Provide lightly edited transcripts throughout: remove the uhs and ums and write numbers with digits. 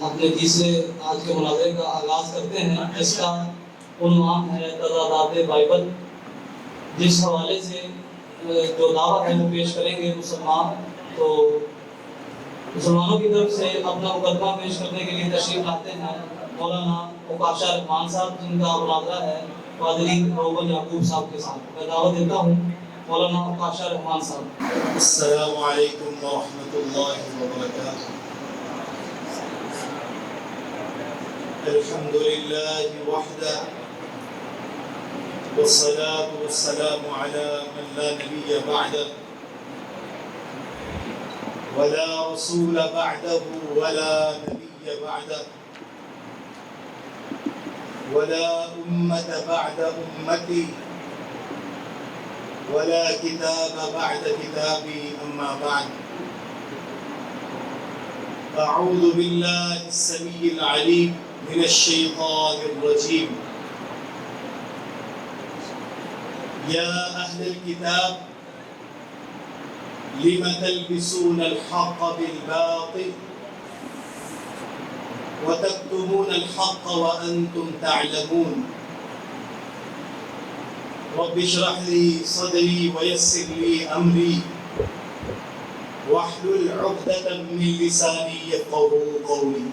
اپنے تیسرے آج کے مناظرے کا آغاز کرتے ہیں، جس کا عنوان ہے تضادات بائبل، جس حوالے سے جو دعوت ہے وہ پیش کریں گے مسلمان. تو مسلمانوں کی طرف سے اپنا مقدمہ پیش کرنے کے لیے تشریف لاتے ہیں مولانا اوقاشا رحمان صاحب، جن کا مناظرہ ہے پادری روبن یعقوب صاحب کے ساتھ. میں دعوت دیتا ہوں مولانا اوقاشا رحمان صاحب. السلام علیکم ورحمۃ اللہ وبرکاتہ. الحمد للہ وحدہ والصلاة والسلام على من لا نبی بعدہ ولا رسول بعده ولا نبی بعدہ ولا أمة بعد أمتي ولا كتاب بعد كتابي. أما بعد، أعوذ بالله السميع العليم من الشيطان الرجيم. يا أهل الكتاب لم تلبسون الحق بالباطل وتكتمون الحق وأنتم تعلمون. رب اشرح لي صدري ويسر لي أمري واحلل عقدة من لساني يفقهوا قولي.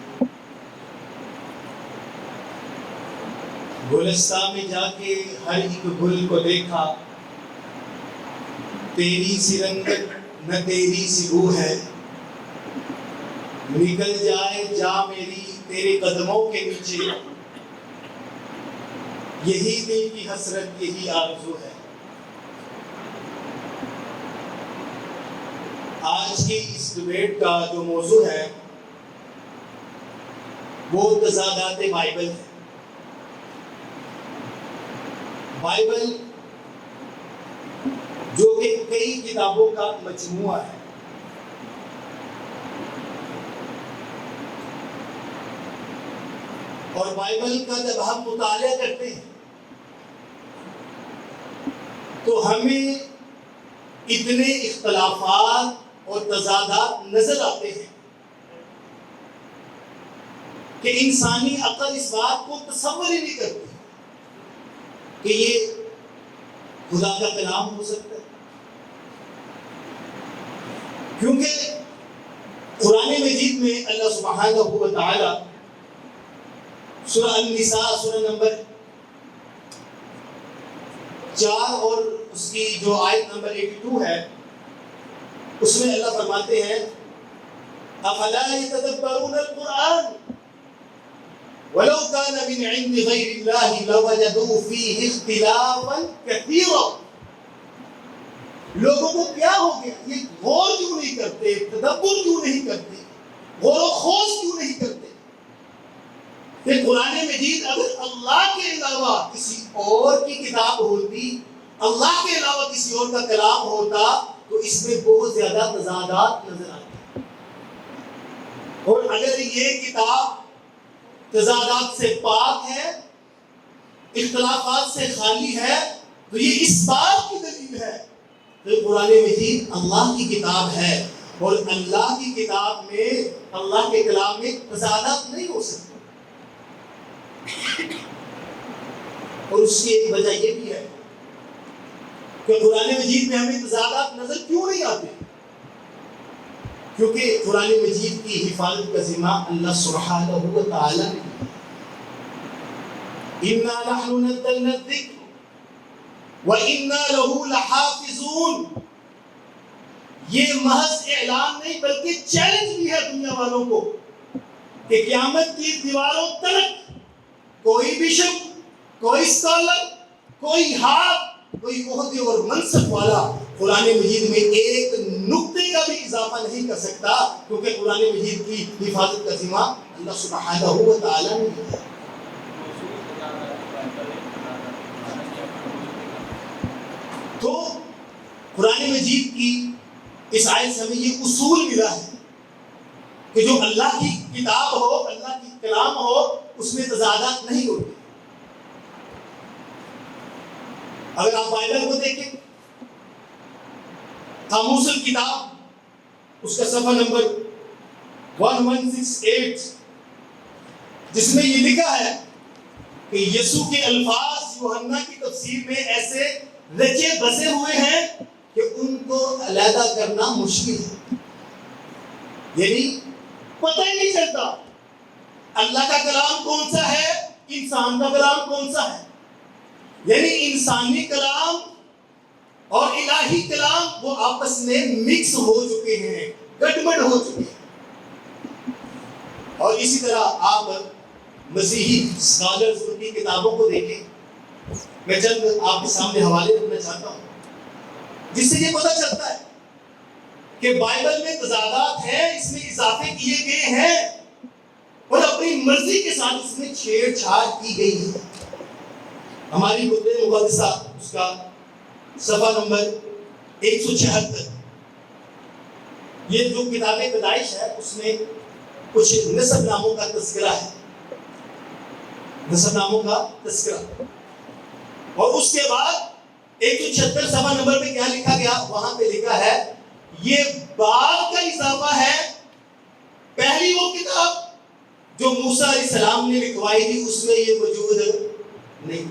گلستان میں جا کے ہر ایک گل کو دیکھا، تیری سی رنگت نہ تیری سی بو ہے، نکل جائے جا میری تیرے قدموں کے نیچے، یہی دل کی حسرت یہی آرزو ہے. آج کی اس ڈبیٹ کا جو موضوع ہے وہ تضادات بائبل ہے. بائبل جو کہ کئی کتابوں کا مجموعہ ہے، اور بائبل کا جب ہم مطالعہ کرتے ہیں تو ہمیں اتنے اختلافات اور تضادات نظر آتے ہیں کہ انسانی عقل اس بات کو تصور ہی نہیں کرتی کہ یہ خدا کا کلام ہو سکتا ہے. کیونکہ قرآن مجید میں اللہ سبحانہ و تعالی سورہ النساء سورہ نمبر 4 اور اس کی جو آیت نمبر 82 ہے، اس میں اللہ فرماتے ہیں افلا يتدبرون القرآن ولو كان من عند غير الله لوجدوا فيه اختلافا كثيرا. لوگوں کو کیا ہو گیا؟ یہ غور کیوں نہیں کرتے، تدبر کیوں نہیں کرتے، غور و خوض کیوں نہیں کرتے کہ قرآن مجید اگر اللہ کے علاوہ کسی اور کی کتاب ہوتی، اللہ کے علاوہ کسی اور کا کلام ہوتا تو اس میں بہت زیادہ تضادات نظر آتے. اور اگر یہ کتاب تضادات سے پاک ہے، اختلافات سے خالی ہے، تو یہ اس بات کی دلیل ہے کہ قرآن مجید اللہ کی کتاب ہے، اور اللہ کی کتاب میں، اللہ کے کلام میں تضادات نہیں ہو سکتے. اور اس کی ایک وجہ یہ بھی ہے کہ قرآن مجید میں ہمیں تضادات نظر کیوں نہیں آتے؟ کیونکہ قرآن مجید کی حفاظت کا ذمہ اللہ سبحانہ و تعالی نے لیا. اِنَّا نَحْنُ نَزَّلْنَا الذِّكْرَ وَإِنَّا لَهُ لَحَافِظُونَ. یہ محض اعلان نہیں بلکہ چیلنج بھی ہے دنیا والوں کو کہ قیامت کی دیواروں تک کوئی بشپ، کوئی اسکالر، کوئی ہاتھ، کوئی عہدے اور منصب والا قرآن مجید میں ایک نقطے کا بھی اضافہ نہیں کر سکتا، کیونکہ قرآن مجید کی حفاظت کا ذمہ اللہ سبحانہ و تعالی نے لیا. تو قرآن مجید کی اس آیت سے ہمیں یہ اصول ملا ہے کہ جو اللہ کی کتاب ہو، اللہ کی کلام ہو، اس میں تضادات نہیں ہوتے. اگر آپ بائبل کو دیکھیں، قاموس الکتاب اس کا صفحہ نمبر 1168 جس میں یہ لکھا ہے کہ یسوع کے الفاظ یوحنا کی تفسیر میں ایسے رچے بسے ہوئے ہیں کہ ان کو علیحدہ کرنا مشکل ہے. یعنی پتہ ہی نہیں چلتا اللہ کا کلام کون سا ہے, انسان کا کلام کون سا ہے. یعنی انسانی کلام اور الہی کلام وہ آپس میں مکس ہو چکے ہیں, گڑبڑ ہو چکے ہیں. اور اسی طرح آپ مسیحی اسکالرز کی کتابوں کو دیکھیں. میں چند آپ کے سامنے حوالے رکھنا چاہتا ہوں جس سے یہ پتہ چلتا ہے کہ بائبل میں تضادات ہیں, اس میں اضافے کیے گئے ہیں اور اپنی مرضی کے ساتھ اس میں چھیڑ چھاڑ کی گئی ہے. ہماری کتب مقدسہ اس کا صفحہ نمبر 176, یہ جو کتاب پیدائش ہے اس میں کچھ نسب ناموں کا تذکرہ ہے, نسب ناموں کا تذکرہ. اور اس کے بعد 176 صفحہ نمبر پہ کیا لکھا گیا, وہاں پہ لکھا ہے یہ باب کا اضافہ ہے. پہلی وہ کتاب جو موسیٰ علیہ السلام نے لکھوائی تھی اس میں یہ موجود نہیں.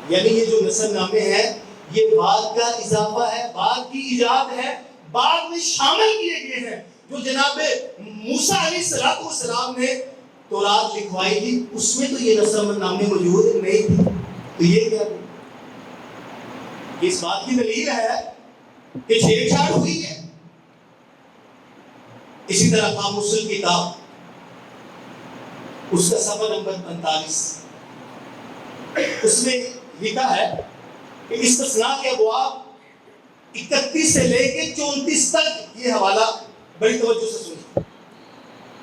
یعنی یہ جو نسب نامے ہیں یہ بعد کا اضافہ ہے, بعد کی ایجاد ہے, بعد میں شامل کیے گئے ہیں. جو جناب موسیٰ علیہ السلام نے تورات لکھوائی تھی اس میں تو یہ نسب نامے موجود نہیں تھے. تو یہ کیا ہے؟ اس بات کی دلیل ہے کہ چھیڑ چھاڑ ہوئی ہے. اسی طرح قاموس الکتاب اس کا صفحہ نمبر 45, اس میں لکھا ہے کہ استثناء کے ابواب 31 سے لے کے 34 تک, یہ حوالہ بڑی توجہ سے سنیں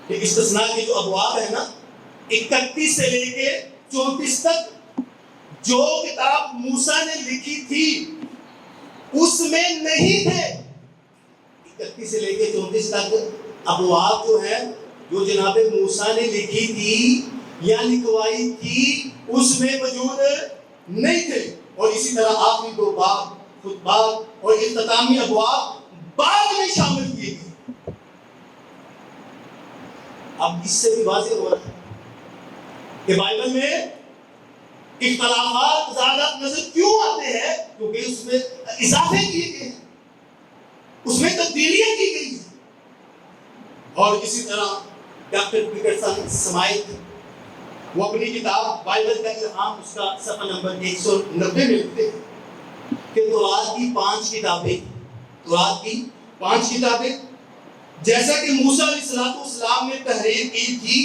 کہ استثناء کے جو ابواب ہے نا 31 سے لے کے 34 تک جو کتاب موسیٰ نے لکھی تھی اس میں نہیں تھے. 31 سے لے کے 34 تک ابواب جو ہے جو جناب موسیٰ نے لکھی تھی یا لکھوائی تھی اس میں موجود نہیں تھے. اور اسی طرح آخری 2 باب, خطبات اور اختتامی ابواب بعد میں شامل کیے گئے. اب اس سے بھی واضح ہو رہا ہے کہ بائبل میں اختلافات زیادہ نظر کیوں آتے ہیں, کیونکہ اس میں اضافے کیے گئے ہیں, اس میں تبدیلیاں کی گئی ہیں. اور اسی طرح ڈاکٹر پیٹرسن سمائٹ وہ اپنی کتاب بائبل کا الہام اس کا صفحہ نمبر 190 میں لکھتے ہیں کہ تورات کی 5 کتابیں جیسا کہ موسیٰ علیہ السلام نے تحریر کی تھی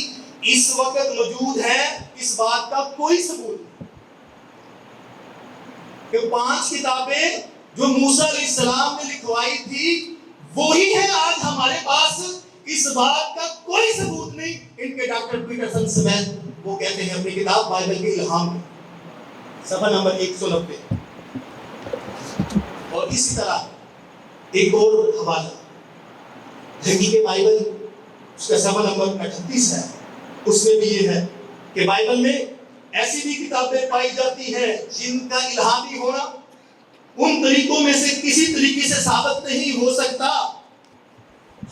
اس وقت موجود ہے. اس بات کا کوئی ثبوت نہیں کہ 5 کتابیں جو موسیٰ علیہ السلام نے لکھوائی تھی وہی ہیں آج ہمارے پاس. اس بات کا کوئی ثبوت نہیں. ان کے ڈاکٹر پیٹرسن سمیت وہ کہتے ہیں اپنی کتاب بائبل کے الہام میں صفحہ نمبر 190. اور اسی طرح ایک اور حوالہ حقیقی بائبل اس کا صفحہ نمبر 38 ہے, اس میں بھی یہ ہے کہ بائبل میں ایسی بھی کتابیں پائی جاتی ہیں جن کا الہامی ہونا ان طریقوں میں سے کسی طریقے سے ثابت نہیں ہو سکتا.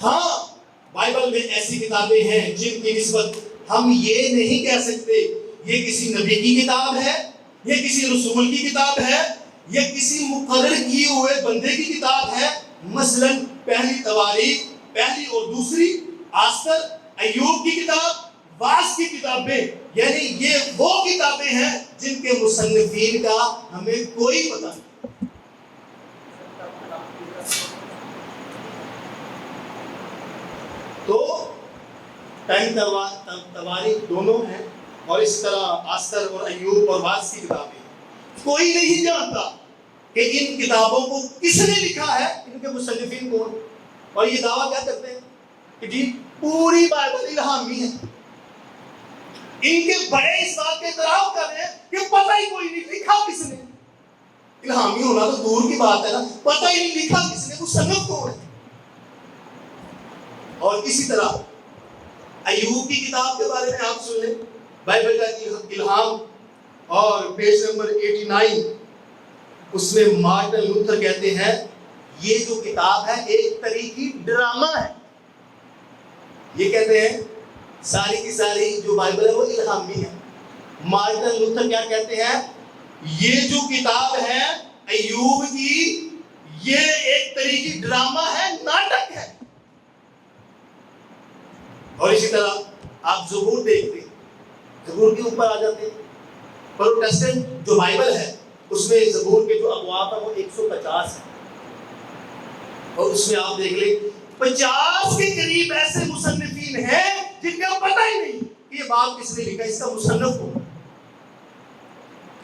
ہاں بائبل میں ایسی کتابیں ہیں جن کی نسبت ہم یہ نہیں کہہ سکتے یہ کسی نبی کی کتاب ہے, یہ کسی رسول کی کتاب ہے, یہ کسی مقرر کیے ہوئے بندے کی کتاب ہے. مثلا پہلی تواریخ, پہلی اور دوسری, آستر, ایوب کی کتاب, واعظ کی کتابیں, یعنی یہ وہ کتابیں ہیں جن کے مصنفین کا ہمیں کوئی پتہ نہیں. تو پہلی تواریخ دونوں ہیں اور اس طرح آستر اور ایوب اور واعظ کی کتابیں. کوئی نہیں جانتا کہ ان کتابوں کو کس نے لکھا ہے, ان کے مصنفین کون, اور یہ دعویٰ کیا کرتے ہیں کہ جی پوری بائبل الہامی ہے. ان کے بڑے اس بات کے اعتراف کر رہے ہیں کہ پتہ ہی کوئی نہیں لکھا کس نے. الہامی ہونا تو دور کی بات ہے نا, پتہ ہی نہیں لکھا کس نے, مصنف کون ہے. اور اسی طرح ایوب کی کتاب کے بارے میں آپ سن لیں, بائبل کا الہام اور پیج نمبر 89 اس میں مارٹن لوتھر کہتے ہیں یہ جو کتاب ہے ایک طریقی ڈرامہ ہے. یہ کہتے ہیں ساری کی ساری جو بائبل ہے وہ الہامی ہے. مارٹن لوتھر کیا کہتے ہیں؟ یہ جو کتاب ہے ایوب کی، یہ ایک طریقی ڈرامہ ہے، ناٹک ہے. اور اسی طرح آپ زبور دیکھتے ہیں، زبور کے اوپر آ جاتے ہیں. پروٹسٹنٹ جو بائبل ہے اس میں زبور کے جو ابواب ہیں وہ 150 ہیں، اور اس میں آپ دیکھ لیں 50 کے قریب ایسے مصنفین ہیں جن کا پتہ ہی نہیں کہ یہ باب کس نے لکھا، اس کا مصنف کو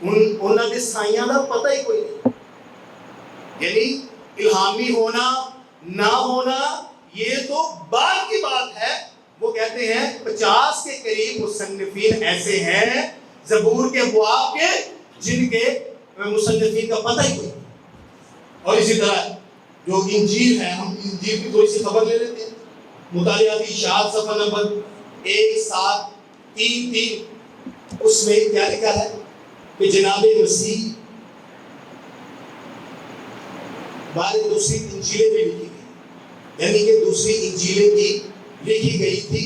انہوں نے سائیاں کا پتہ ہی کوئی نہیں. یعنی الہامی ہونا نہ ہونا یہ تو بعد کی بات ہے. وہ کہتے ہیں 50 کے قریب مصنفین ایسے ہیں زبور کے ابواب کے جن کے مصنفین کا پتہ ہی کوئی. اور اسی طرح جو انجیل ہے، ہم انجیل کی تھوڑی سی خبر لے لیتے ہیں. مطالعاتی اشاعت صفحہ نمبر 1733 اس میں کیا لکھا ہے کہ جناب مسیح بارے دوسری انجیلیں بھی لکھی گئی، یعنی کہ دوسری انجیلیں بھی لکھی گئی تھی،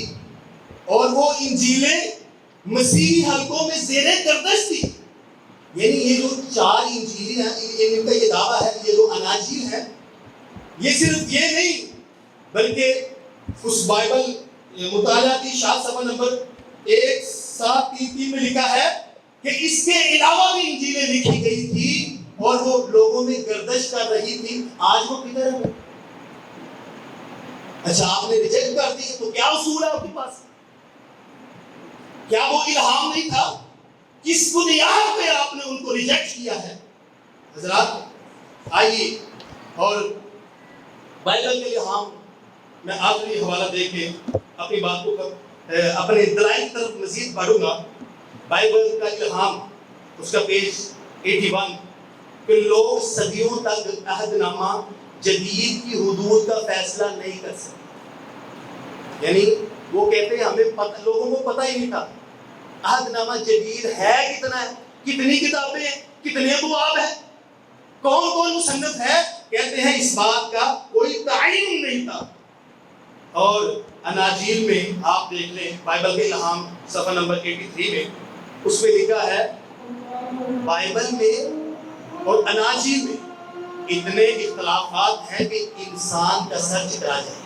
اور وہ انجیلیں مسیحی حلقوں میں زیر گردش تھی. یعنی یہ جو 4 انجیلیں ہیں ان کا یہ دعویٰ ہے، یہ جو اناجیل ہے یہ صرف یہ نہیں بلکہ اس بائبل مطالعاتی اشاعت صفحہ نمبر 1733 میں لکھا ہے کہ اس کے علاوہ بھی انجیلیں لکھی گئی تھی اور وہ لوگوں میں گردش کر رہی تھی. آج وہ کدھر ہے؟ اچھا آپ نے ریجیکٹ کر دی تو کیا اصول ہے آپ کے پاس؟ کیا وہ الہام نہیں تھا؟ کس بنیاد پہ آپ نے ان کو ریجیکٹ کیا ہے؟ حضرات آئیے اور بائبل کے الہام میں آخری حوالہ دے کے اپنی بات کو اپنے دلائل کی طرف مزید بڑھوں گا. بائبل کا الہام اس کا پیج 81 کہ لوگ صدیوں تک عہد نامہ جدید کی حدود کا فیصلہ نہیں کر سکتے. یعنی وہ کہتے ہیں ہمیں لوگوں کو پتہ ہی نہیں تھا عہد نامہ جدید ہے کتنا ہے، کتنی کتابیں ہیں، کتنے ابواب ہیں، کون کون مصنف ہے. کہتے ہیں اس بات کا کوئی تعین نہیں تھا. اور اناجیل میں آپ دیکھ لیں بائبل کے الہام صفحہ نمبر 83 میں اس میں لکھا ہے بائبل میں اور اناجیل میں اتنے اختلافات ہیں کہ انسان کا سر چکرا جائے.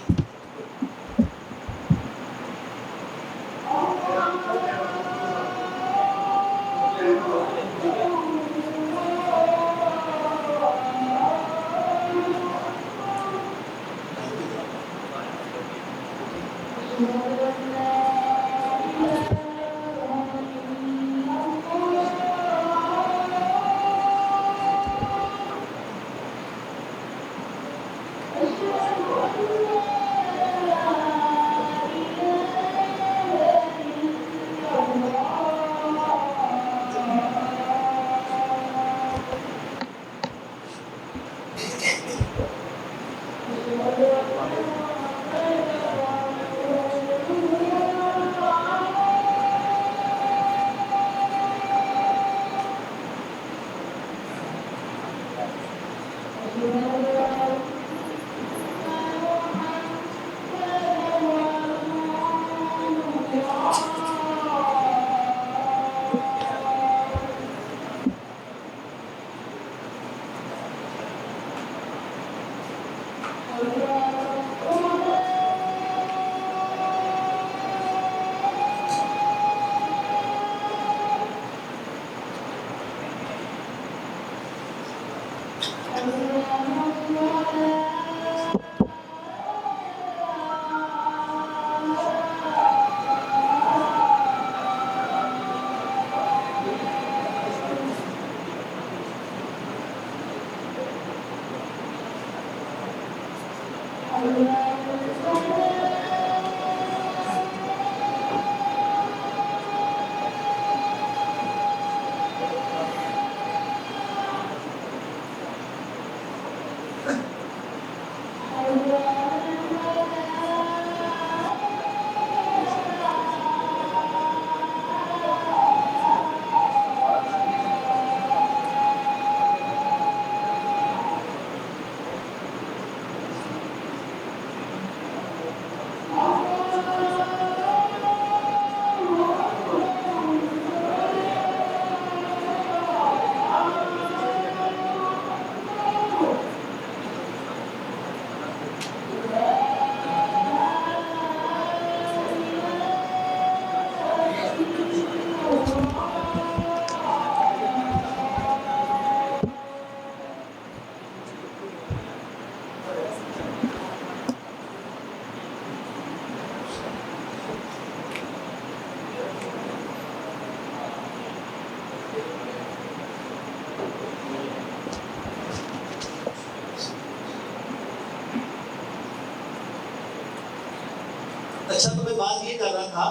کر رہا تھا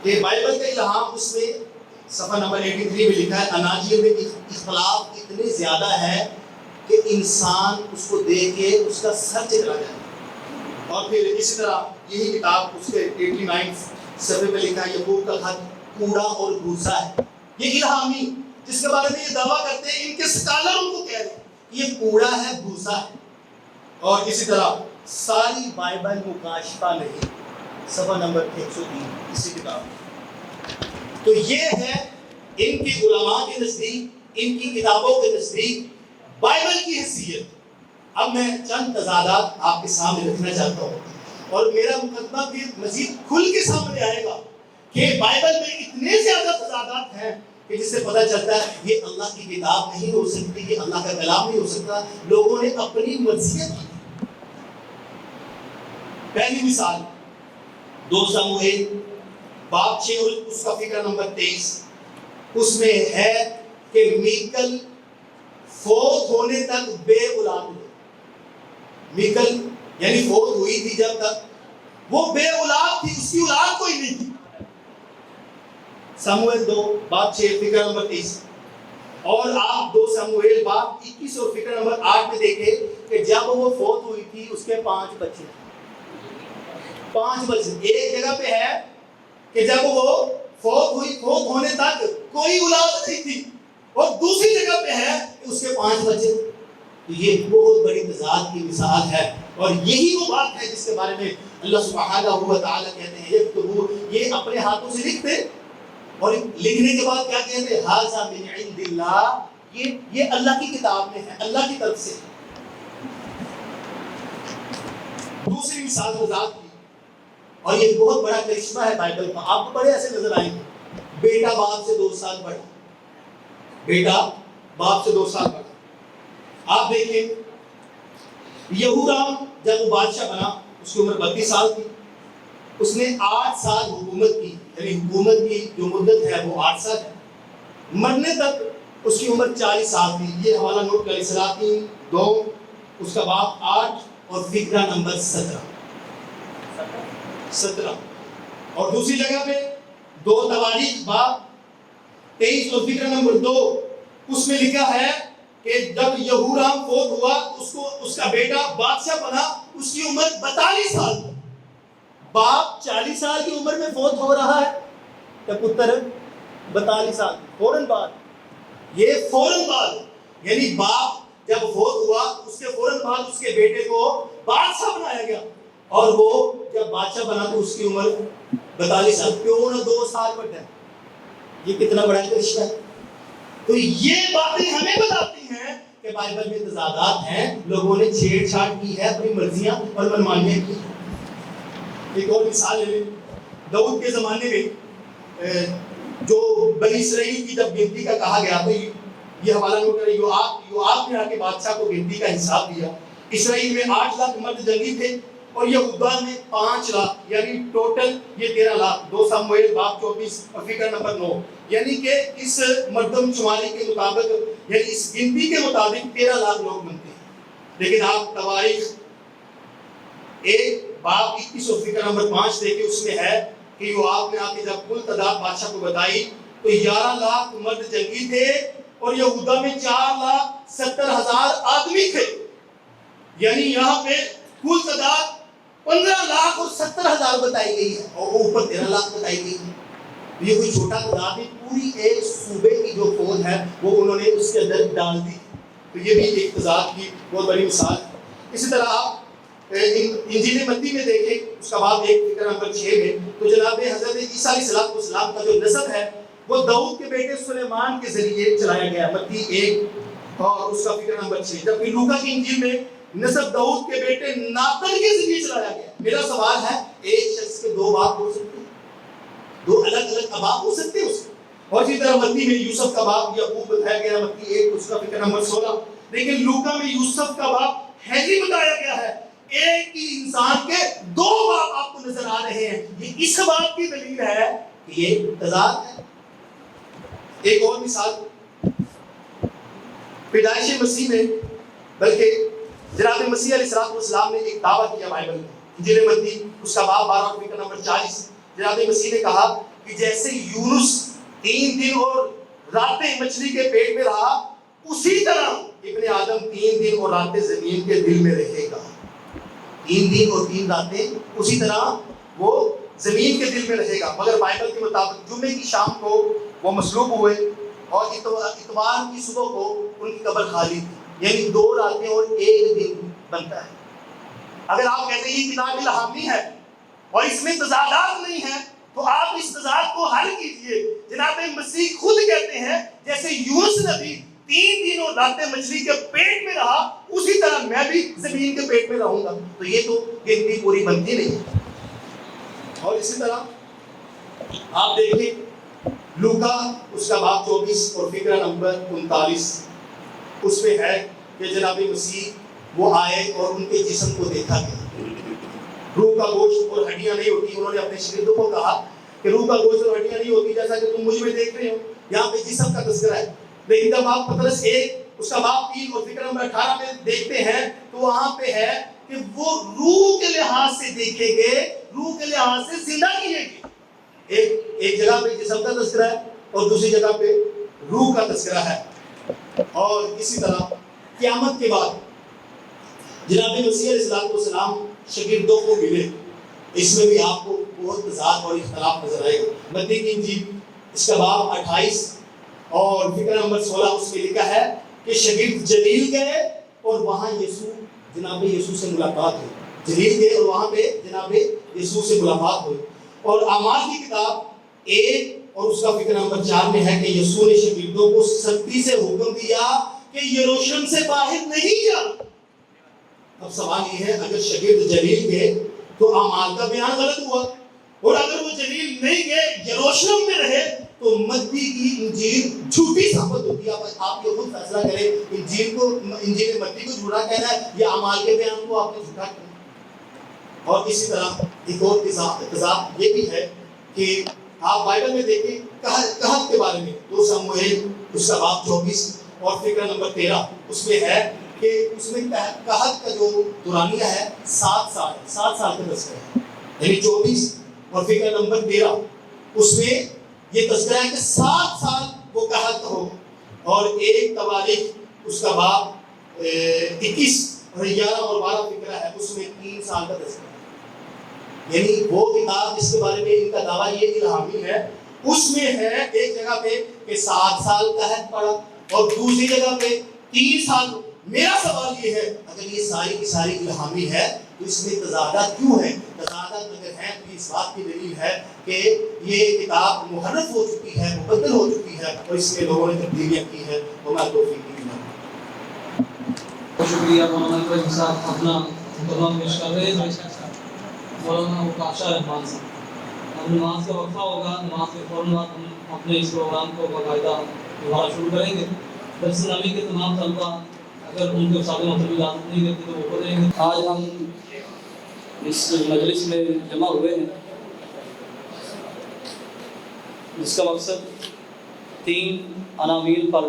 کہ بائبل کا الہام اس میں صفحہ نمبر 83 میں لکھا ہے اناجیل میں اختلاف اتنے زیادہ ہے کہ انسان اس کو دیکھ کے اس کا سر چکرا جائے. اور پھر اسی طرح یہی کتاب اس کے 89 صفحے پہ لکھا ہے یعقوب کا خط کوڑا اور بھوسا ہے. یہ الہامی جس کے بارے میں یہ دعویٰ کرتے ہیں ان کے اسکالر ان کو کہہ رہے ہیں یہ کوڑا ہے بھوسا ہے. اور اسی طرح ساری بائبل مکاشفہ نہیں صفحہ نمبر 103 اسی کتاب. تو یہ ہے ان کی علماء کے نزدیک ان کی کتابوں کے نزدیک بائبل کی حیثیت. اب میں چند تضادات آپ کے سامنے رکھنا چاہتا ہوں اور میرا مقدمہ پھر مزید کھل کے سامنے آئے گا کہ بائبل میں اتنے زیادہ تضادات ہیں کہ جس سے پتہ چلتا ہے یہ اللہ کی کتاب نہیں ہو سکتی, یہ اللہ کا کلام نہیں ہو سکتا, لوگوں نے اپنی مرضی کی. پہلی مثال 2 سموئیل باب 6 اور اس کا فکر نمبر 23 اس میں ہے کہ میکل فوت ہونے تک بے اولاد ہوئی. میکل یعنی فوت ہوئی تھی جب تک وہ بے اولاد تھی, اس کی اولاد کوئی نہیں تھی. سموئیل 2 باب 6 فکر نمبر 23. اور آپ 2 سموئیل باب 21 اور فکر نمبر 8 میں دیکھیں کہ جب وہ فوت ہوئی تھی اس کے 5 بچے. 5 بچے. ایک جگہ پہ ہے کہ جب وہ فوت ہوئی, فوت ہونے تک کوئی اولاد نہیں تھی, اور دوسری جگہ پہ ہے کہ اس کے 5 بچے. یہ بہت بڑی تضاد کی مثال ہے اور یہی وہ بات ہے جس کے بارے میں اللہ سبحانہ و تعالیٰ کہتے ہیں یکتبو, یہ اپنے ہاتھوں سے لکھتے اور لکھنے کے بعد کیا کہتے ہیں ھذا من عند اللہ, یہ اللہ کی کتاب میں ہے, اللہ کی طرف سے. دوسری مثال تضاد کی اور یہ بہت بڑا کرشمہ ہے بائبل کا, آپ کو بڑے ایسے نظر آئیں گے. بیٹا باپ سے 2 سال بڑا, بیٹا باپ سے 2 سال بڑا. آپ دیکھیں یہورام جب وہ بادشاہ بنا اس کی عمر 32 سال تھی. اس نے 8 سال حکومت کی, یعنی حکومت کی جو مدت ہے وہ 8 سال ہے. مرنے تک اس کی عمر 40 سال تھی. یہ حوالہ نوٹ کر سلاطین 2 اس کا باب 8 اور فقرہ نمبر 17. اور دوسری جگہ پہ 2 تواریخ باب 23 اور فقرہ نمبر 2 اس میں لکھا ہے کہ جب یہورام فوت ہوا اس کا بیٹا بادشاہ بنا, اس کی عمر 42 سال تھی. باپ 40 سال کی عمر میں فوت ہو رہا ہے تو پتر 42 سال فوراً بعد, یہ فوراً بعد, یعنی باپ جب فوت ہوا اس کے فوراً بعد اس کے بیٹے کو بادشاہ بنایا گیا, اور وہ جب بادشاہ بنا تو اس کی عمر 42 سال, کیوں نہ 2 سال بڑھا. یہ کتنا بڑا کرشمہ ہے. تو یہ باتیں ہمیں بتاتی ہیں کہ بائبل میں تضادات ہیں, لوگوں نے چھیڑ چھاڑ کی ہے, اپنی مرضیاں اور منمانیاں کی. ایک اور مثال ہے داؤد کے زمانے میں جو بنی اسرائیل کی جب گنتی کا کہا گیا تو یہ حوالہ نوٹ کریں, یوآب نے آ کے بادشاہ کو گنتی کا حساب دیا. اسرائیل میں 8 لاکھ مرد جنگی تھے اور یہودا میں 5 لاکھ, یعنی ٹوٹل یہ 13 لاکھ. 2 سموئیل باب 24 اور فکر نمبر 9, یعنی کہ اس مردم شماری کے مطابق, یعنی اس گنتی کے مطابق 13 لاکھ لوگ بنتے ہیں. لیکن آپ تواریخ 1 باب 21 اور فکر نمبر 5 دیکھیں, اس میں ہے کہ یوآب نے آ کے جب کل تعداد بادشاہ کو بتائی تو 11 لاکھ مرد جنگی تھے اور یہودا میں 4,70,000 آدمی تھے. یعنی یہاں پہ کل تعداد 15 لاکھ اور 70,000 بتائی گئی ہے اور اوپر 13 لاکھ بتائی گئی ہے. یہ کوئی چھوٹا تعداد نہیں, پوری ایک صوبے کی جو فوج ہے وہ انہوں نے اس کے اندر ڈال دی. تو یہ بھی ایک تضاد کی بہت بڑی مثال ہے. اسی طرح آپ انجیل متی میں دیکھیں اس کا باب 1 فکر نمبر 6 میں تو جناب حضرت عیسیٰ علیہ السلام کا جو نسب ہے وہ داؤد کے بیٹے سلیمان کے ذریعے چلایا گیا, متی 1 اور اس کا فکر نمبر 6. جبکہ لوکا کی انجیل میں نسب داؤد کے بیٹے ناتن کے ذریعے چلایا گیا. میرا سوال ہے ایک شخص کے 2 باپ ہو سکتے ہیں, 2 الگ الگ اباء ہو سکتے ہیں اس کے. اور اسی طرح متی میں یوسف کا باپ یعقوب بتایا گیا, متی 1 اس کا فکر نمبر 16. لیکن لوکا میں یوسف کا باپ ہیلی بتایا گیا ہے. ایک ہی انسان کے 2 باپ آپ کو نظر آ رہے ہیں. یہ اس بات کی دلیل ہے کہ یہ تضاد ہے. ایک اور مثال پیدائش مسیح میں, بلکہ جناب مسیح علیہ السلام نے ایک دعویٰ کیا بائبل میں انجیل متی اس کا باب 12 اور فکر نمبر 40، جناب مسیح نے کہا کہ جیسے یونس 3 دن اور راتیں مچھلی کے پیٹ میں رہا، اسی طرح ابن آدم 3 دن اور راتیں زمین کے دل میں رہے گا۔ 3 دن اور 3 راتیں اسی طرح وہ زمین کے دل میں رہے گا۔ مگر بائبل کے مطابق جمعے کی شام کو وہ مصلوب ہوئے اور اتوار کی صبح کو ان کی قبر خالی تھی، یعنی 2 راتیں اور 1 دن بنتا ہے۔ اگر آپ کہتے ہیں یہ کتاب الہامی ہے اور اس میں تضادات نہیں ہیں تو آپ اس تضاد کو حل کیجئے۔ جناب مسیح خود کہتے ہیں جیسے یونس نبی 3 دن اور راتیں مچھلی کے پیٹ میں رہا، اسی طرح میں بھی زمین کے پیٹ میں رہوں گا۔ تو یہ تو گنتی پوری بنتی نہیں ہے۔ اور اسی طرح آپ دیکھیں لوکا اس کا باب 24 اور فکرہ نمبر 39، اس میں ہے کہ جناب مسیح وہ آئے اور ان کے جسم کو دیکھا گیا۔ روح کا گوشت اور ہڈیاں نہیں ہوتی۔ انہوں نے اپنے شاگردوں کو کہا کہ روح کا گوشت اور ہڈیاں نہیں ہوتی جیسا کہ تم مجھ میں دیکھ رہے ہو، یہاں پہ جسم کا تذکرہ ہے۔ لیکن جب آپ پطرس 1 اس کا باب 3 اور فکر نمبر 18 میں دیکھتے ہیں تو وہاں پہ ہے کہ وہ روح کے لحاظ سے دیکھے گئے، روح کے لحاظ سے زندہ کیے گئے۔ ایک جگہ پہ جسم کا تذکرہ ہے اور دوسری جگہ پہ روح کا تذکرہ ہے۔ اور اسی طرح قیامت کے بعد جناب مسیح علیہ السلام شاگردوں کو ملے، اس میں بھی آپ کو بہت تضاد اور اختلاف نظر آئے گا۔ متی کی انجیل اس کا باب 28 اور فکر نمبر 16 اس میں لکھا ہے کہ شاگرد جلیل گئے اور وہاں جناب یسوع سے ملاقات ہوئی۔ جلیل گئے اور وہاں پہ جناب یسوع سے ملاقات ہوئی۔ اور اعمال کی کتاب 1 اور اس کا فکر نمبر 4 میں ہے کہ یسوع نے شاگردوں کو سختی سے حکم دیا کہ یروشلم سے باہر نہیں جانا۔ اب سوال یہ ہے اگر شاگرد جلیل گئے تو اعمال کا بیان غلط ہوا، اور اگر وہ جلیل نہیں گئے یروشلم میں رہے تو متی کی انجیل جھوٹی ثابت ہوتی ہے۔ آپ یہ خود فیصلہ کریں، انجیل متی کو جھوٹا کہنا ہے یا اعمال کے بیان کو آپ نے جھوٹا کہنا۔ اور اسی طرح ایک اور تضاد یہ بھی ہے کہ آپ بائبل میں دیکھیں کہت کے بارے میں 2 سموئیل اس کا باب 24 اور فکر نمبر 13 اس میں ہے کہ اس میں کہت کا جو دورانیہ ہے 7 سال کا تذکرہ ہے، یعنی 24 اور فکر نمبر 13 اس میں یہ تذکرہ ہے کہ 7 سال وہ کہت ہو۔ اور ایک تواریخ اس کا باب 21 اور 11 اور 12 فکرہ ہے، اس میں 3 سال کا تذکرہ ہے۔ یعنی وہ کتاب جس کے بارے میں ان کا دعویٰ یہ الہامی ہے، اس میں ہے ایک جگہ پہ کہ 7 سال کہت پڑا اور دوسری جگہ پہ 3 سال۔ میرا سوال یہ ہے اگر یہ ساری کی ساری الہامی ہے تو اس میں تضادات کیوں ہیں؟ تضادات اگر ہیں تو اس بات کی دلیل ہے کہ یہ کتاب محرف ہو چکی ہے، مبدل ہو چکی ہے اور اس میں لوگوں نے تبدیلیاں کی ہیں۔ وما توفیقی الا باللہ۔ شکریہ مولانا ابراہیم صاحب، اپنا مقدمہ پیش کر رہے ہیں مولانا اوقاشا رحمان صاحب۔ اب نماز کا وقفہ ہوگا، نماز کے فوراً بعد ہم اپنے اس پروگرام کو باقاعدہ دوبارہ شروع کریں گے۔ درس نامی کے تمام طلبہ اگر ان کے ساتھ مطلب اجازت نہیں دیتے تو وہ کریں گے۔ آج ہم اس مجلس میں جمع ہوئے ہیں جس کا مقصد 3 عناوین پر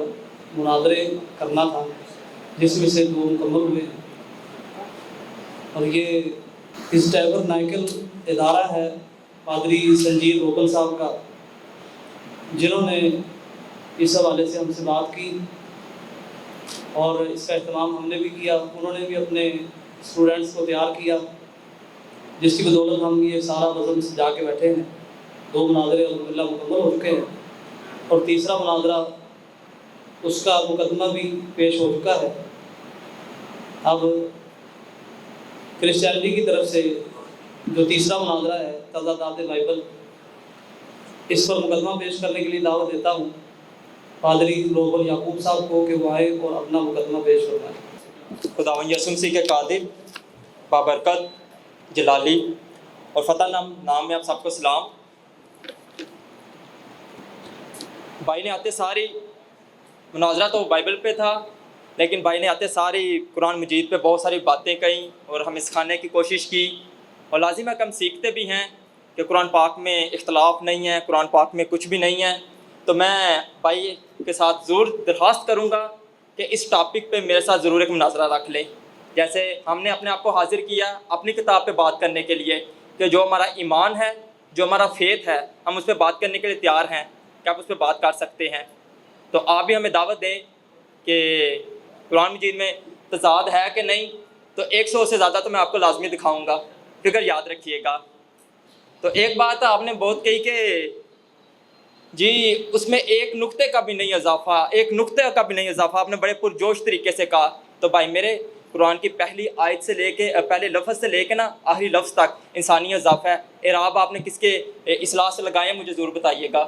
مناظرے کرنا تھا، جس میں سے 2 مکمل ہوئے ہیں۔ اور یہ اس ٹیبرنیکل ادارہ ہے پادری سنجیو روکل صاحب کا، جنہوں نے اس حوالے سے ہم سے بات کی اور اس کا اہتمام ہم نے بھی کیا۔ انہوں نے بھی اپنے اسٹوڈنٹس کو تیار کیا، جس کی بدولت ہم یہ سارا نظم سجا کے بیٹھے ہیں۔ 2 مناظرے الحمدللہ مکمل ہو چکے ہیں اور تیسرا مناظرہ اس کا مقدمہ بھی پیش ہو چکا ہے۔ اب کرسچینٹی کی طرف سے جو تیسرا مناظرہ ہے تضادات بائبل، اس پر مقدمہ پیش کرنے کے لیے دعوت دیتا ہوں پادری روبل یعقوب صاحب کو کہ وہ آئے اور اپنا مقدمہ پیش کرائیں۔ خداوند یسوع مسیح کے قادر، بابرکت، جلالی اور فتح نام میں آپ سب کو سلام۔ بھائی نے آتے ساری مناظرہ تو بائبل پہ تھا، لیکن بھائی نے آتے ساری قرآن مجید پہ بہت ساری باتیں کہیں اور ہمیں سکھانے کی کوشش کی، اور لازم ہے کہ ہم سیکھتے بھی ہیں کہ قرآن پاک میں اختلاف نہیں ہے، قرآن پاک میں کچھ بھی نہیں ہے۔ تو میں بھائی کے ساتھ ضرور درخواست کروں گا کہ اس ٹاپک پہ میرے ساتھ ضرور ایک مناظرہ رکھ لیں جیسے ہم نے اپنے آپ کو حاضر کیا اپنی کتاب پہ بات کرنے کے لیے کہ جو ہمارا ایمان ہے، جو ہمارا فیتھ ہے، ہم اس پہ بات کرنے کے لیے تیار ہیں کہ آپ اس پہ بات کر سکتے ہیں۔ تو آپ بھی ہمیں دعوت دیں کہ قرآن مجید میں تضاد ہے کہ نہیں، تو 100 سے زیادہ تو میں آپ کو لازمی دکھاؤں گا، فکر یاد رکھیے گا۔ تو ایک بات آپ نے بہت کہی کہ جی اس میں ایک نقطے کا بھی نہیں اضافہ، ایک نقطے کا بھی نہیں اضافہ، آپ نے بڑے پرجوش طریقے سے کہا۔ تو بھائی میرے قرآن کی پہلی آیت سے لے کے پہلے لفظ سے لے کے نا آخری لفظ تک انسانی اضافہ ہے۔ اعراب آپ نے کس کے اصلاح سے لگائے ہیں مجھے ضرور بتائیے گا۔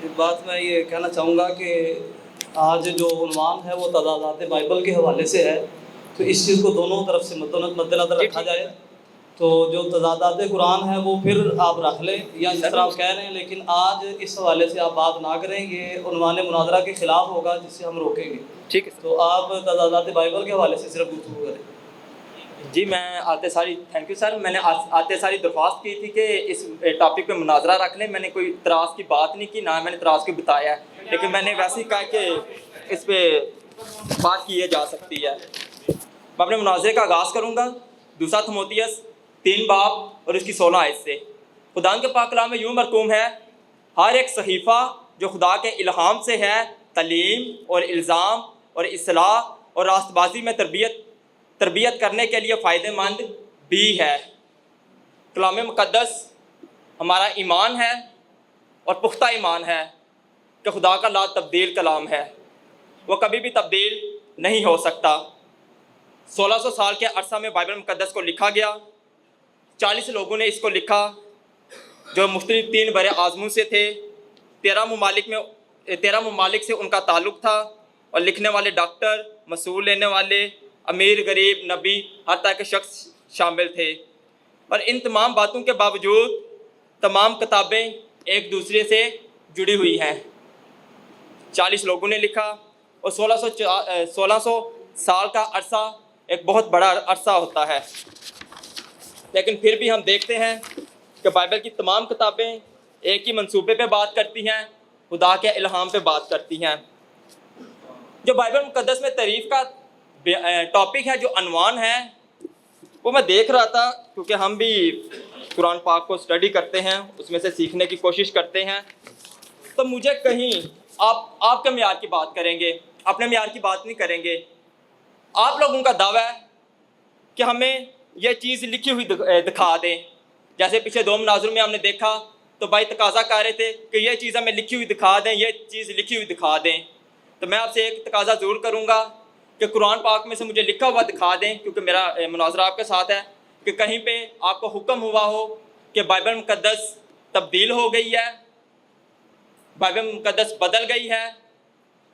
ایک بات میں یہ کہنا چاہوں گا کہ آج جو عنوان ہے وہ تضادات بائبل کے حوالے سے ہے، تو اس چیز کو دونوں طرف سے مد نظر رکھا جائے۔ تو جو تضادات قرآن ہے وہ پھر آپ رکھ لیں یا جس طرح آپ کہہ رہے ہیں، لیکن آج اس حوالے سے آپ بات نہ کریں، یہ عنوان مناظرہ کے خلاف ہوگا جس سے ہم روکیں گے۔ ٹھیک ہے، تو آپ تضادات بائبل کے حوالے سے صرف گفتگو کریں۔ جی میں آتے ساری تھینک یو سر، میں نے آتے ساری درخواست کی تھی کہ اس ٹاپک پہ مناظرہ رکھ لیں۔ میں نے کوئی اعتراض کی بات نہیں کی، نہ میں نے اعتراض کو بتایا ہے، لیکن میں نے ویسے ہی کہا کہ اس پہ بات کی جا سکتی ہے۔ میں اپنے مناظرے کا آغاز کروں گا دوسرا تھموتیس 3 باب اور اس کی 16 آیت سے۔ خدا کے پاک کلام میں یوں مرقوم ہے، ہر ایک صحیفہ جو خدا کے الہام سے ہے تعلیم اور الزام اور اصلاح اور راست بازی میں تربیت کرنے کے لیے فائدہ مند بھی ہے۔ کلام مقدس ہمارا ایمان ہے اور پختہ ایمان ہے کہ خدا کا لا تبدیل کلام ہے، وہ کبھی بھی تبدیل نہیں ہو سکتا۔ 1600 سال کے عرصہ میں بائبل مقدس کو لکھا گیا، 40 لوگوں نے اس کو لکھا جو مختلف 3 بر اعظموں سے تھے، 13 ممالک سے ان کا تعلق تھا، اور لکھنے والے ڈاکٹر، مسئول لینے والے، امیر غریب نبی ہر طرح کے شخص شامل تھے۔ اور ان تمام باتوں کے باوجود تمام کتابیں ایک دوسرے سے جڑی ہوئی ہیں۔ 40 لوگوں نے لکھا، اور 1600 سال کا عرصہ ایک بہت بڑا عرصہ ہوتا ہے، لیکن پھر بھی ہم دیکھتے ہیں کہ بائبل کی تمام کتابیں ایک ہی منصوبے پہ بات کرتی ہیں، خدا کے الہام پہ بات کرتی ہیں۔ جو بائبل مقدس میں تعریف کا ٹاپک ہے، جو عنوان ہے، وہ میں دیکھ رہا تھا کیونکہ ہم بھی قرآن پاک کو اسٹڈی کرتے ہیں، اس میں سے سیکھنے کی کوشش کرتے ہیں، تو مجھے کہیں آپ کے معیار کی بات کریں گے، اپنے معیار کی بات نہیں کریں گے۔ آپ لوگوں کا دعویٰ ہے کہ ہمیں یہ چیز لکھی ہوئی دکھا دیں، جیسے پچھلے 2 مناظروں میں ہم نے دیکھا تو بھائی تقاضا کر رہے تھے کہ یہ چیز ہمیں لکھی ہوئی دکھا دیں، یہ چیز لکھی ہوئی دکھا دیں۔ تو میں آپ سے ایک تقاضا ضرور کروں گا کہ قرآن پاک میں سے مجھے لکھا ہوا دکھا دیں، کیونکہ میرا مناظرہ آپ کے ساتھ ہے، کہ کہیں پہ آپ کو حکم ہوا ہو کہ بائبل مقدس تبدیل ہو گئی ہے، بائبل مقدس بدل گئی ہے،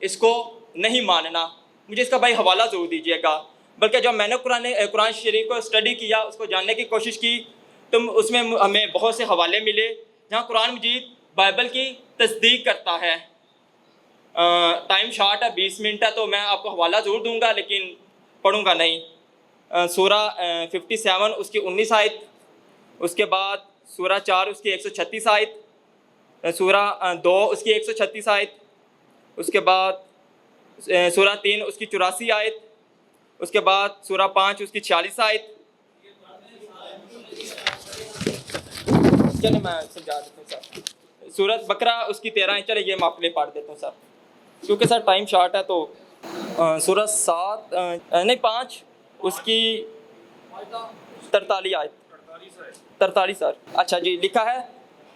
اس کو نہیں ماننا۔ مجھے اس کا بھائی حوالہ ضرور دیجیے گا۔ بلکہ جب میں نے قرآن شریف کو اسٹڈی کیا، اس کو جاننے کی کوشش کی، تو اس میں ہمیں بہت سے حوالے ملے جہاں قرآن مجید بائبل کی تصدیق کرتا ہے۔ ٹائم شارٹ ہے، 20 منٹ ہے، تو میں آپ کو حوالہ ضرور دوں گا لیکن پڑھوں گا نہیں۔ سورہ 57 اس کی 19 آیت، اس کے بعد سورہ 4 اس کی 136 آیت، سورہ 2 اس کی 136 آیت، اس کے بعد سورہ 3 اس کی 84 آیت، اس کے بعد سورہ 5 اس کی 46 آیت۔ چلے میں سمجھا دیتا ہوں سر۔ سورۃ بقرہ اس کی 13 آیت، چلے یہ میں آپ کے لیے پڑھ دیتا ہوں سر، کیونکہ سر ٹائم شارٹ ہے۔ تو سورہ 5 اس کی 43 آیت، 43 سر، اچھا جی لکھا ہے،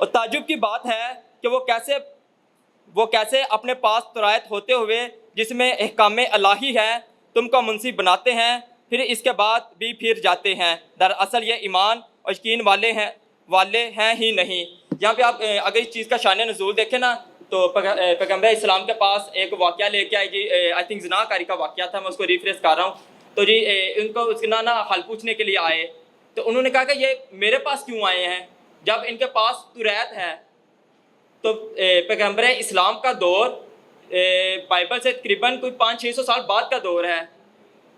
اور تعجب کی بات ہے کہ وہ کیسے اپنے پاس ترایت ہوتے ہوئے جس میں احکام الہی ہے تم کو منصف بناتے ہیں، پھر اس کے بعد بھی پھر جاتے ہیں، دراصل یہ ایمان اور یقین والے ہیں ہی نہیں۔ یہاں پہ آپ اگر اس چیز کا شان نزول دیکھیں نا، تو پیغمبر اسلام کے پاس ایک واقعہ لے کے آئے جی، آئی تھنک زنا کاری کا واقعہ تھا، میں اس کو ریفریش کر رہا ہوں۔ تو جی ان کو اس کا نا حل پوچھنے کے لیے آئے، تو انہوں نے کہا کہ یہ میرے پاس کیوں آئے ہیں جب ان کے پاس توریت ہے؟ تو پیغمبر اسلام کا دور بائبل سے تقریباً کوئی 500-600 سال بعد کا دور ہے،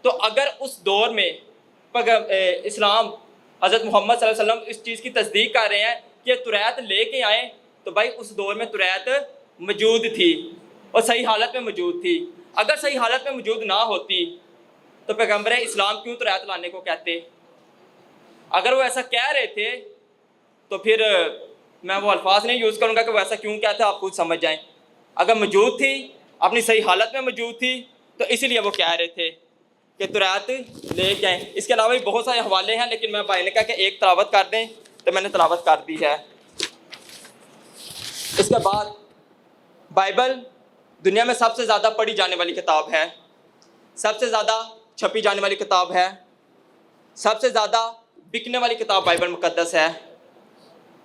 تو اگر اس دور میں اسلام حضرت محمد صلی اللہ علیہ وسلم اس چیز کی تصدیق کر رہے ہیں کہ توریت لے کے آئیں، تو بھائی اس دور میں توریت موجود تھی اور صحیح حالت میں موجود تھی۔ اگر صحیح حالت میں موجود نہ ہوتی تو پیغمبر اسلام کیوں تورات لانے کو کہتے؟ اگر وہ ایسا کہہ رہے تھے تو پھر میں وہ الفاظ نہیں یوز کروں گا کہ وہ ایسا کیوں کہتے، آپ خود سمجھ جائیں۔ اگر موجود تھی، اپنی صحیح حالت میں موجود تھی، تو اسی لیے وہ کہہ رہے تھے کہ تورات لے کے آئیں۔ اس کے علاوہ بھی بہت سارے حوالے ہیں، لیکن میں بھائی نے کہا کہ ایک تلاوت کر دیں تو میں نے تلاوت کر دی ہے۔ اس کے بعد بائبل دنیا میں سب سے زیادہ پڑھی جانے والی کتاب ہے، سب سے زیادہ چھپی جانے والی کتاب ہے، سب سے زیادہ بکنے والی کتاب بائبل مقدس ہے،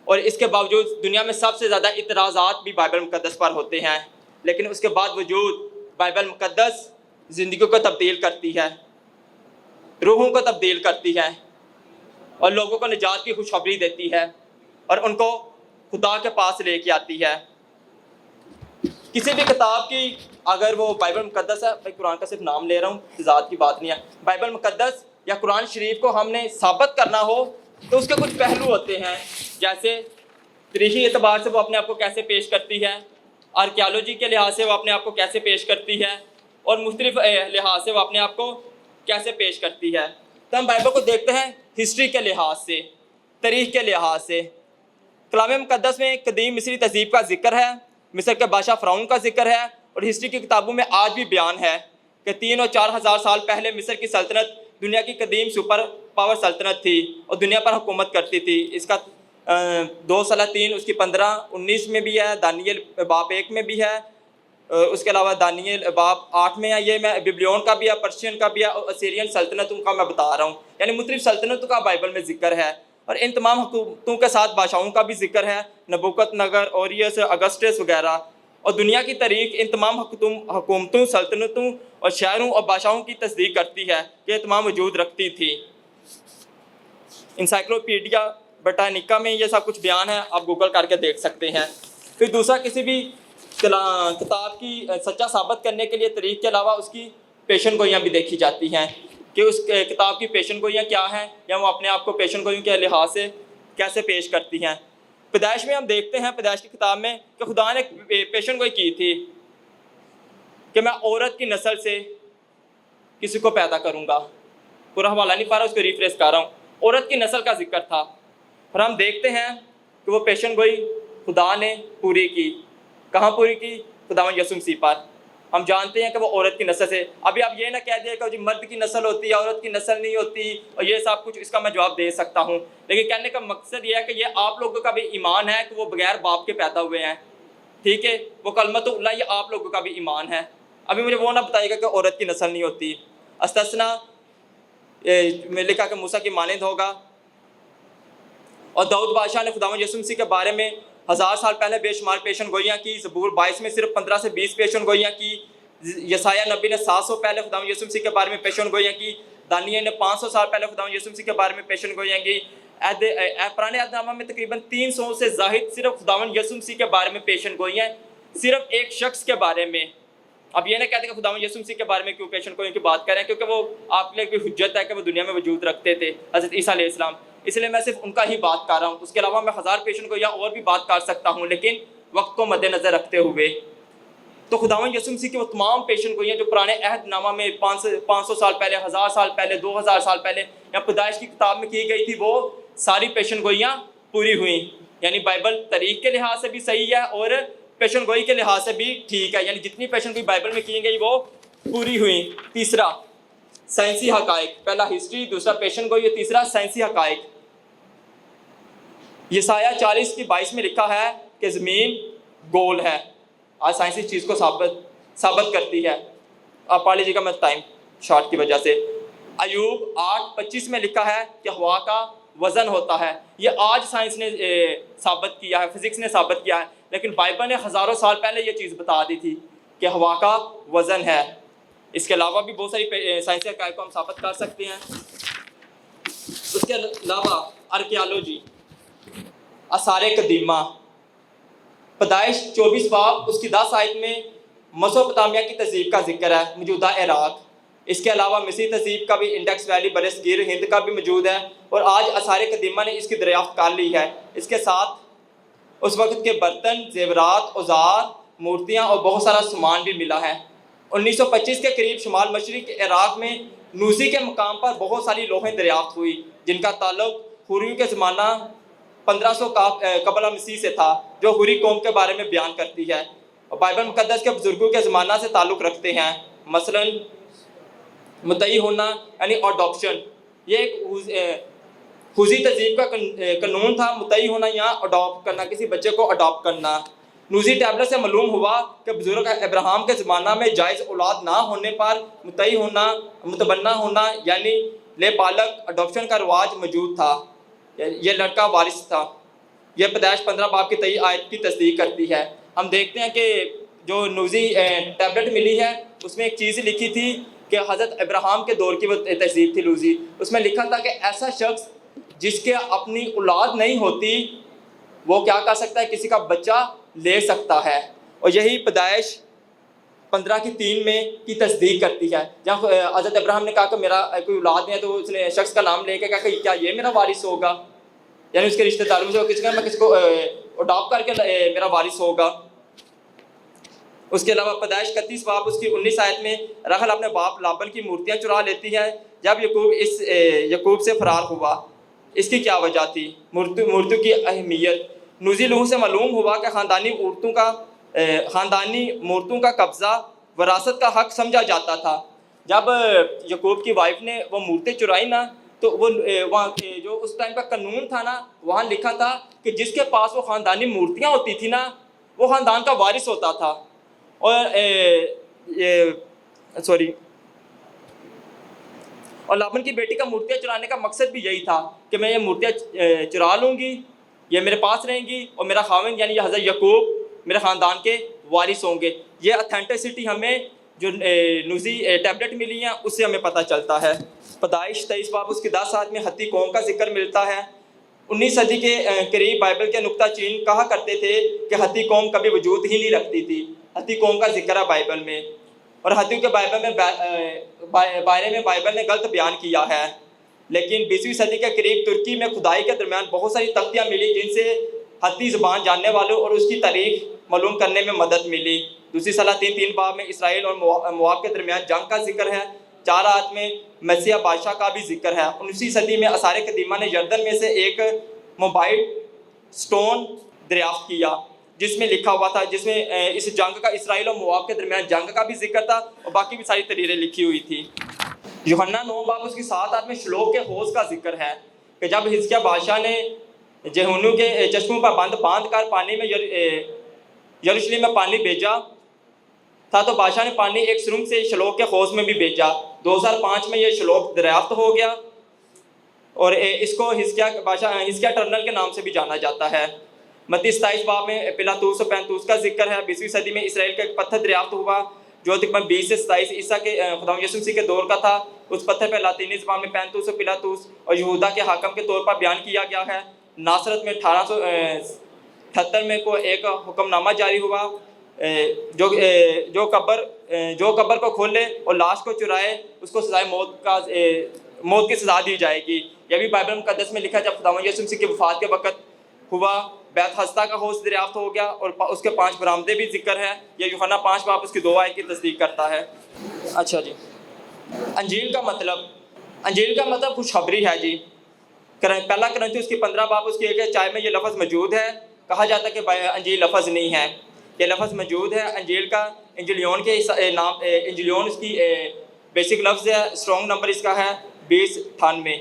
اور اس کے باوجود دنیا میں سب سے زیادہ اعتراضات بھی بائبل مقدس پر ہوتے ہیں، لیکن اس کے باوجود بائبل مقدس زندگیوں کو تبدیل کرتی ہے، روحوں کو تبدیل کرتی ہے، اور لوگوں کو نجات کی خوشخبری دیتی ہے، اور ان کو خدا کے پاس لے کے آتی ہے۔ کسی بھی کتاب کی اگر وہ بائبل مقدس ہے، میں قرآن کا صرف نام لے رہا ہوں، تضاد کی بات نہیں ہے، بائبل مقدس یا قرآن شریف کو ہم نے ثابت کرنا ہو تو اس کے کچھ پہلو ہوتے ہیں، جیسے تاریخی اعتبار سے وہ اپنے آپ کو کیسے پیش کرتی ہے، آرکیالوجی کے لحاظ سے وہ اپنے آپ کو کیسے پیش کرتی ہے، اور مختلف لحاظ سے وہ اپنے آپ کو کیسے پیش کرتی ہے۔ تو ہم بائبل کو دیکھتے ہیں ہسٹری کے لحاظ سے، تاریخ کے لحاظ سے۔ کلام مقدس میں قدیم مصری تہذیب کا ذکر ہے، مصر کے بادشاہ فرعون کا ذکر ہے، اور ہسٹری کی کتابوں میں آج بھی بیان ہے کہ 3 اور 4 ہزار سال پہلے مصر کی سلطنت دنیا کی قدیم سپر پاور سلطنت تھی اور دنیا پر حکومت کرتی تھی۔ اس کا 2 صلہ 3 اس کی 15-19 میں بھی ہے، دانیل باب 1 میں بھی ہے، اس کے علاوہ دانیل باب 8 میں ہے، یہ میں بیبلیون کا بھی ہے، پرشین کا بھی ہے، اور اسیرین سلطنتوں کا میں بتا رہا ہوں، یعنی مختلف سلطنتوں کا بائبل میں ذکر ہے، اور ان تمام حکومتوں کے ساتھ بادشاہوں کا بھی ذکر ہے، نبوکت نگر، اوریس، اگسٹس وغیرہ، اور دنیا کی تاریخ ان تمام حکومتوں، سلطنتوں اور شہروں اور بادشاہوں کی تصدیق کرتی ہے کہ یہ تمام وجود رکھتی تھی۔ انسائکلوپیڈیا برٹانیکا میں یہ سب کچھ بیان ہے، آپ گوگل کر کے دیکھ سکتے ہیں۔ پھر دوسرا، کسی بھی کتاب کی سچا ثابت کرنے کے لیے تاریخ کے علاوہ اس کی پیشن گوئیاں بھی دیکھی جاتی ہیں کہ اس کتاب کی پیشن گوئیاں کیا ہیں، یا وہ اپنے آپ کو پیشن گوئیوں کے لحاظ سے کیسے پیش کرتی ہیں۔ پیدائش میں ہم دیکھتے ہیں، پیدائش کی کتاب میں، کہ خدا نے پیشن گوئی کی تھی کہ میں عورت کی نسل سے کسی کو پیدا کروں گا۔ پورا حوالہ نہیں پا رہا، اس کو ریفریش کر رہا ہوں۔ عورت کی نسل کا ذکر تھا، اور ہم دیکھتے ہیں کہ وہ پیشن گوئی خدا نے پوری کی۔ کہاں پوری کی؟ خداوند یسوع مسیح پر۔ ہم جانتے ہیں کہ وہ عورت کی نسل سے۔ ابھی آپ یہ نہ کہہ دیا کہ جی مرد کی نسل ہوتی ہے، عورت کی نسل نہیں ہوتی، اور یہ سب کچھ، اس کا میں جواب دے سکتا ہوں، لیکن کہنے کا مقصد یہ ہے کہ یہ آپ لوگوں کا بھی ایمان ہے کہ وہ بغیر باپ کے پیدا ہوئے ہیں، ٹھیک ہے؟ وہ کلمۃ اللہ، یہ آپ لوگوں کا بھی ایمان ہے۔ ابھی مجھے وہ نہ بتائیے گا کہ عورت کی نسل نہیں ہوتی۔ استثنا میں لکھا کہ موسیٰ کی مانند ہوگا، اور داؤد بادشاہ نے خداوند یسوع مسیح کے بارے میں 1000 سال پہلے بے شمار پیشن گوئیاں کی۔ زبور 22 میں صرف 15 سے 20 پیشن گوئیاں کی۔ یسایہ نبی نے 700 پہلے خداوند یسوع مسیح کے بارے میں پیشن گوئیاں کی۔ دانیل نے 500 سال پہلے خداوند یسوع مسیح کے بارے میں پیشن گوئیاں کی۔ پرانے عہد نامہ میں تقریباً 300 سے زائد صرف خداوند یسوع مسیح کے بارے میں پیشن گوئیاں، صرف ایک شخص کے بارے میں۔ اب یہ نہ کہتے کہ خداوند یسوع مسیح کے بارے میں کیوں پیشن گوئیوں کی بات کریں، کیونکہ وہ آپ کے لیے بھی حجت ہے کہ وہ دنیا میں وجود رکھتے تھے، حضرت عیسیٰ علیہ السلام، اس لیے میں صرف ان کا ہی بات کر رہا ہوں۔ اس کے علاوہ میں 1000 پیشن گوئیاں اور بھی بات کر سکتا ہوں، لیکن وقت کو مد نظر رکھتے ہوئے تو خداوند یسوع مسیح کی وہ تمام پیشن گوئیاں جو پرانے عہد نامہ میں 500 سال پہلے، 1000 سال پہلے، 2000 سال پہلے یا پیدائش کی کتاب میں کی گئی تھی، وہ ساری پیشن گوئیاں پوری ہوئیں۔ یعنی بائبل تاریخ کے لحاظ سے بھی صحیح ہے اور پیشن گوئی کے لحاظ سے بھی ٹھیک ہے، یعنی جتنی پیشن گوئی بائبل میں کی گئی وہ پوری ہوئیں۔ تیسرا، سائنسی حقائق۔ پہلا ہسٹری، دوسرا پیشن گوئی، اور تیسرا سائنسی حقائق۔ یسایہ 40:22 میں لکھا ہے کہ زمین گول ہے۔ آج سائنس اس چیز کو ثابت کرتی ہے۔ آپ پڑھ لیجیے گا، میں ٹائم شارٹ کی وجہ سے۔ ایوب 8:25 میں لکھا ہے کہ ہوا کا وزن ہوتا ہے۔ یہ آج سائنس نے ثابت کیا ہے، فزکس نے ثابت کیا ہے، لیکن بائبل نے ہزاروں سال پہلے یہ چیز بتا دی تھی کہ ہوا کا وزن ہے۔ اس کے علاوہ بھی بہت ساری سائنسی حقائق کو ہم ثابت کر سکتے ہیں۔ اس کے علاوہ آرکیالوجی، آثار قدیمہ۔ پیدائش 24 باب اس کی 10 آیت میں میسوپوٹامیہ کی تہذیب کا ذکر ہے، موجودہ عراق۔ اس کے علاوہ مصری تہذیب کا بھی، انڈس ویلی، برصغیر ہند کا بھی موجود ہے، اور آج آثار قدیمہ نے اس کی دریافت کر لی ہے۔ اس کے ساتھ اس وقت کے برتن، زیورات، اوزار، مورتیاں اور بہت سارا سامان بھی ملا ہے۔ 1925 کے قریب شمال مشرق عراق میں نوزی کے مقام پر بہت ساری لوہیں دریافت ہوئی جن کا تعلق حوریوں کے زمانہ 1500 قبل مسیح سے تھا، جو حوری قوم کے بارے میں بیان کرتی ہے اور بائبل مقدس کے بزرگوں کے زمانہ سے تعلق رکھتے ہیں۔ مثلاً متعی ہونا یعنی اڈاپشن، یہ ایک حوزی تہذیب کا قانون تھا، متعی ہونا یا اڈاپٹ کرنا، کسی بچے کو اڈاپٹ کرنا۔ نوزی ٹیبلٹ سے معلوم ہوا کہ بزرگ ابراہیم کے زمانہ میں جائز اولاد نہ ہونے پر متعی ہونا، متبنہ ہونا یعنی لے پالک اڈاپشن کا رواج موجود تھا، یہ لڑکا وارث تھا۔ یہ پیدائش 15 باب کی 23 آیت کی تصدیق کرتی ہے۔ ہم دیکھتے ہیں کہ جو نوزی ٹیبلٹ ملی ہے اس میں ایک چیز لکھی تھی کہ حضرت ابراہیم کے دور کی وہ تہذیب تھی نوزی، اس میں لکھا تھا کہ ایسا شخص جس کے اپنی اولاد نہیں ہوتی وہ کیا کر سکتا ہے، کسی کا بچہ لے سکتا ہے، اور یہی پیدائش 15 کی 3 میں کی تصدیق کرتی ہے۔ جب حضرت ابراہیم نے کہا کہ میرا کوئی اولاد نہیں ہے تو اس نے شخص کا نام لے کے کہا کہ کیا یہ میرا وارث ہوگا، یعنی اس کے رشتہ داروں سے میں کسی کو اڈاپٹ کر کے میرا وارث ہوگا۔ اس کے علاوہ پیدائش 31 باب اس کی 19 آیت میں رحل اپنے باپ لابن کی مورتیاں چرا لیتی ہے جب یعقوب سے فرار ہوا۔ اس کی کیا وجہ تھی؟ مورتوں کی اہمیت۔ نوزی لوگوں سے معلوم ہوا کہ خاندانی مورتوں کا قبضہ وراثت کا حق سمجھا جاتا تھا۔ جب یعقوب کی وائف نے وہ مورتیں چرائیں نا تو وہ وہاں جو اس ٹائم کا قانون تھا نا وہاں لکھا تھا کہ جس کے پاس وہ خاندانی مورتیاں ہوتی تھی نا وہ خاندان کا وارث ہوتا تھا۔ اور لابن کی بیٹی کا مورتیاں چرانے کا مقصد بھی یہی تھا کہ میں یہ مورتیاں چرا لوں گی، یہ میرے پاس رہیں گی اور میرا خاوند یعنی حضرت یعقوب میرے خاندان کے وارث ہوں گے۔ یہ اتھینٹسٹی ہمیں جو نوزی ٹیبلٹ ملی ہیں اس سے ہمیں پتہ چلتا ہے۔ پیدائش 23 باب اس کی 10 آیت میں ہتی قوم کا ذکر ملتا ہے۔ 19 صدی کے قریب بائبل کے نکتہ چین کہا کرتے تھے کہ ہتی قوم کبھی وجود ہی نہیں رکھتی تھی۔ ہتی قوم کا ذکر ہے بائبل میں، اور ہتھیوں کے بارے میں بائبل نے غلط بیان کیا ہے، لیکن 20ویں صدی کے قریب ترکی میں کھدائی کے درمیان بہت ساری تختیاں ملی جن سے ہتی زبان جاننے والوں اور اس کی تاریخ معلوم کرنے میں مدد ملی۔ دوسری سلاطین 3 باب میں اسرائیل اور مواب کے درمیان جنگ کا ذکر ہے۔ 4 آیت میں مسیح بادشاہ کا بھی ذکر ہے۔ 19ویں صدی میں آثار قدیمہ نے یردن میں سے ایک موبائل سٹون دریافت کیا جس میں لکھا ہوا تھا، جس میں اس جنگ کا اسرائیل اور مواب کے درمیان جنگ کا بھی ذکر تھا اور باقی بھی ساری تحریریں لکھی ہوئی تھی۔ یوحنا 9 باب اس کی 7 آیت میں شلوک کے حوض کا ذکر ہے کہ جب حزقیہ بادشاہ نے جہنو کے چشموں پر باندھ کر پانی میں یروشلم میں پانی بھیجا تھا تو بادشاہ نے پانی ایک سرنگ سے شلوک کے حوض میں بھی بھیجا۔ 2005 میں یہ شلوک دریافت ہو گیا اور اس کو حزقیہ ٹرنل کے نام سے بھی جانا جاتا ہے۔ متی 27 باب میں پلاطوس و پینطوس کا ذکر ہے۔ 20ویں صدی میں اسرائیل کا ایک پتھر دریافت ہوا جو تقریباً 20 سے 27 عیسیٰ کے خدا یسوع مسیح کے دور کا تھا۔ اس پتھر پہ لاطینی زبان میں پینطوس و پلاطوس اور یہودا کے حاکم کے طور پر بیان کیا گیا ہے۔ ناصرت میں 1878 میں کو ایک حکم نامہ جاری ہوا جو قبر کو کھولے اور لاش کو چرائے اس کو سزائے موت کی سزا دی جائے گی۔ یہ بھی بائبل مقدس میں لکھا جب خداوند یسوع مسیح کی وفات کے وقت ہوا۔ بیت حسدہ کا حوض دریافت ہو گیا اور اس کے 5 برآمدے بھی ذکر ہے۔ یہ یوحنا 5 باب اس کی 2 آیت کی تصدیق کرتا ہے۔ اچھا جی، انجیل کا مطلب خوشخبری ہے جی۔ پہلا کرنتھی اس کی 15 باب اس کی 1 چائے میں یہ لفظ موجود ہے۔ کہا جاتا ہے کہ انجیل لفظ نہیں ہے، یہ لفظ موجود ہے۔ انجیل کا انجیلیون کے نام، انجیلیون اس کی بیسک لفظ ہے، اسٹرانگ نمبر اس کا ہے 2098۔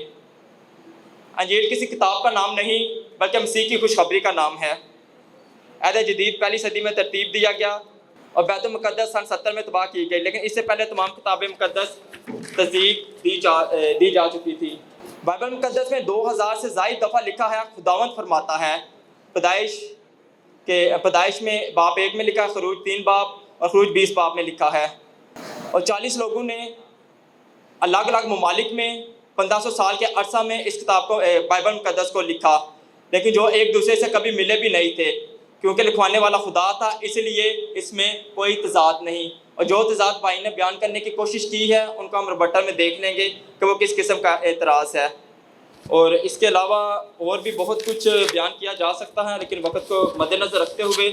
انجیل کسی کتاب کا نام نہیں بلکہ مسیح کی خوشخبری کا نام ہے۔ عہد جدید پہلی صدی میں ترتیب دیا گیا اور بیت المقدس سن 70 میں تباہ کی گئی، لیکن اس سے پہلے تمام کتابیں مقدس تصدیق دی جا چکی تھی۔ بائبل مقدس میں 2000 سے زائد دفعہ لکھا ہے خداوند فرماتا ہے۔ پیدائش میں باب 1 میں لکھا ہے، خروج 3 باب اور خروج 20 باب میں لکھا ہے۔ اور 40 لوگوں نے الگ الگ ممالک میں 1500 سال کے عرصہ میں اس کتاب کو بائبل مقدس کو لکھا، لیکن جو ایک دوسرے سے کبھی ملے بھی نہیں تھے کیونکہ لکھوانے والا خدا تھا، اس لیے اس میں کوئی تضاد نہیں۔ اور جو تضاد بھائی نے بیان کرنے کی کوشش کی ہے ان کو ہم ربٹر میں دیکھ لیں گے کہ وہ کس قسم کا اعتراض ہے۔ اور اس کے علاوہ اور بھی بہت کچھ بیان کیا جا سکتا ہے، لیکن وقت کو مد نظر رکھتے ہوئے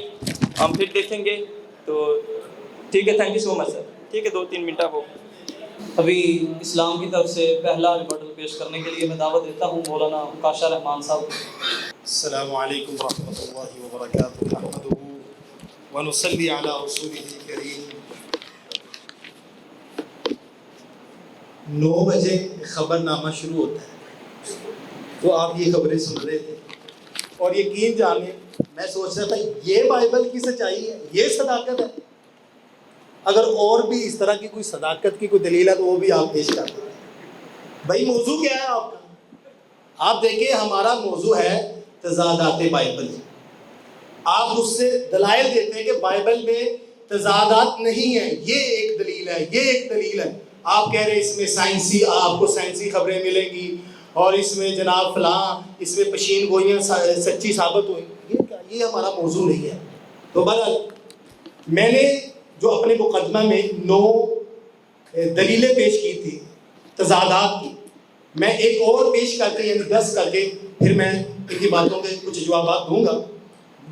ہم پھر دیکھیں گے۔ تو ٹھیک ہے، تھینک یو سو مچ سر۔ ٹھیک ہے 2-3 منٹ وہ ابھی اسلام کی طرف سے پہلا ریبٹل پیش کرنے کے لیے میں دعوت دیتا ہوں مولانا کاشا رحمان صاحب کو۔ السلام علیکم ورحمۃ اللہ وبرکاتہ، نحمدہ ونصلی علی رسولہ الکریم۔ 9 بجے خبر نامہ شروع ہوتا ہے تو آپ یہ خبریں سن رہے تھے، اور یقین جانیں میں سوچ رہا تھا یہ بائبل کی سچائی ہے، یہ صداقت ہے۔ اگر اور بھی اس طرح کی کوئی صداقت کی کوئی دلیل ہے تو وہ بھی آپ پیش کر دیں۔ بھائی موضوع کیا ہے آپ کا؟ آپ دیکھیں ہمارا موضوع ہے تضادات بائبل۔ آپ اس سے دلائل دیتے ہیں کہ بائبل میں تضادات نہیں ہیں، یہ ایک دلیل ہے، یہ ایک دلیل ہے۔ آپ کہہ رہے ہیں اس میں سائنسی، آپ کو سائنسی خبریں ملیں گی، اور اس میں جناب فلاں، اس میں پشین گوئیاں سچی ثابت ہوئی۔ یہ کیا؟ یہ ہمارا موضوع نہیں ہے۔ تو بہرحال میں نے جو اپنے مقدمہ میں 9 دلیلیں پیش کی تھی تضادات کی، میں ایک اور پیش کر کے یعنی 10 کر کے پھر میں ان کی باتوں کے کچھ جوابات دوں گا۔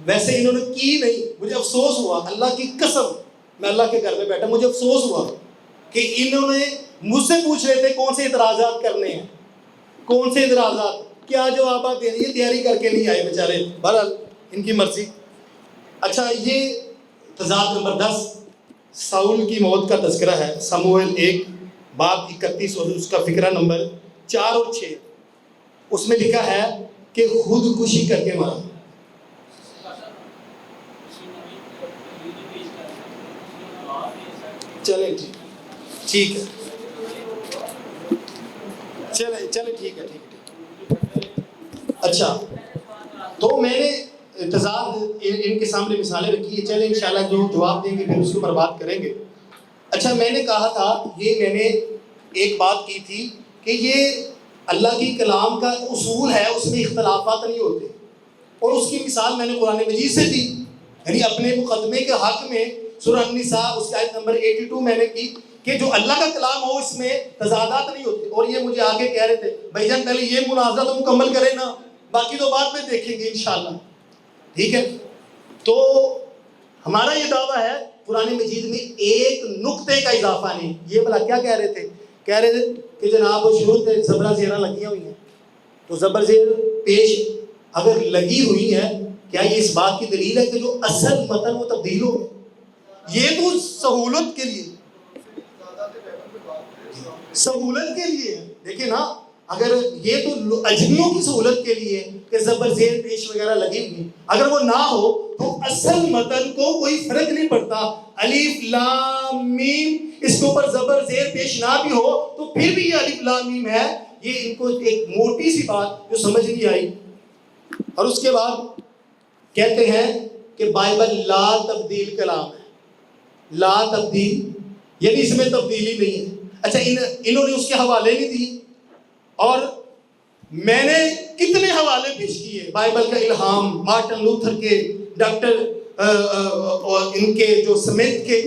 ویسے انہوں نے کی نہیں، مجھے افسوس ہوا، اللہ کی قسم، میں اللہ کے گھر میں بیٹھا مجھے افسوس ہوا کہ انہوں نے مجھ سے پوچھ رہے تھے کون سے اعتراضات کرنے ہیں، کون سے اعتراضات، کیا جوابات دینے، یہ تیاری کر کے نہیں آئے بیچارے، بہرحال ان کی مرضی۔ اچھا، یہ تضاد نمبر 10 ساؤل کی موت کا تذکرہ ہے، سموئیل 1 باب 31 اور اس کا فقرہ نمبر 4 اور 6۔ اس میں لکھا ہے کہ خودکشی کر کے مرا۔ چلیں ٹھیک ہے، چلیں ٹھیک ہے۔ اچھا، تو میں نے تضاد ان کے سامنے مثالیں رکھی ہے، چلیں انشاءاللہ جو جواب دیں گے پھر اس کے اوپر بات کریں گے۔ اچھا، میں نے کہا تھا، یہ میں نے ایک بات کی تھی کہ یہ اللہ کی کلام کا اصول ہے، اس میں اختلافات نہیں ہوتے، اور اس کی مثال میں نے قرآن مجید سے دی، یعنی اپنے مقدمے کے حق میں سورہ النساء اس کی آیت نمبر 82 میں نے کی کہ جو اللہ کا کلام ہو اس میں تضادات نہیں ہوتے۔ اور یہ مجھے آگے کہہ رہے تھے بھائی جان پہلے یہ مناظرہ تو مکمل کریں نا، باقی تو بعد میں دیکھیں گے انشاءاللہ، ٹھیک ہے؟ تو ہمارا یہ دعویٰ ہے قرآن مجید میں ایک نقطے کا اضافہ نہیں۔ یہ بلا کیا کہہ رہے تھے؟ کہہ رہے تھے کہ جناب وہ شروع سے زبرہ زیرہ لگیاں ہوئی ہیں، تو زبر زیر پیش اگر لگی ہوئی ہے، کیا یہ اس بات کی دلیل ہے کہ جو اصل متن وہ تبدیل ہو؟ یہ تو سہولت کے لیے، سہولت کے لیے دیکھیں نا، اگر یہ تو اجمیوں کی سہولت کے لیے کہ زبر زیر پیش وغیرہ لگی ہوئی، اگر وہ نہ ہو تو اصل متن کو کوئی فرق نہیں پڑتا، الف لام میم، اس کے اوپر زبر زیر پیش نہ بھی ہو تو پھر بھی یہ الف لام میم ہے۔ یہ ان کو ایک موٹی سی بات جو سمجھ نہیں آئی۔ اور اس کے بعد کہتے ہیں کہ بائبل لا تبدیل کلام ہے، لا تبدیل یعنی اس میں تبدیلی نہیں ہے۔ اچھا، انہوں نے اس کے حوالے نہیں دیے، اور میں نے کتنے حوالے پیش کیے، بائبل کا الہام، مارٹن لوتھر کے، ڈاکٹر ان کے جو سمتھ کے،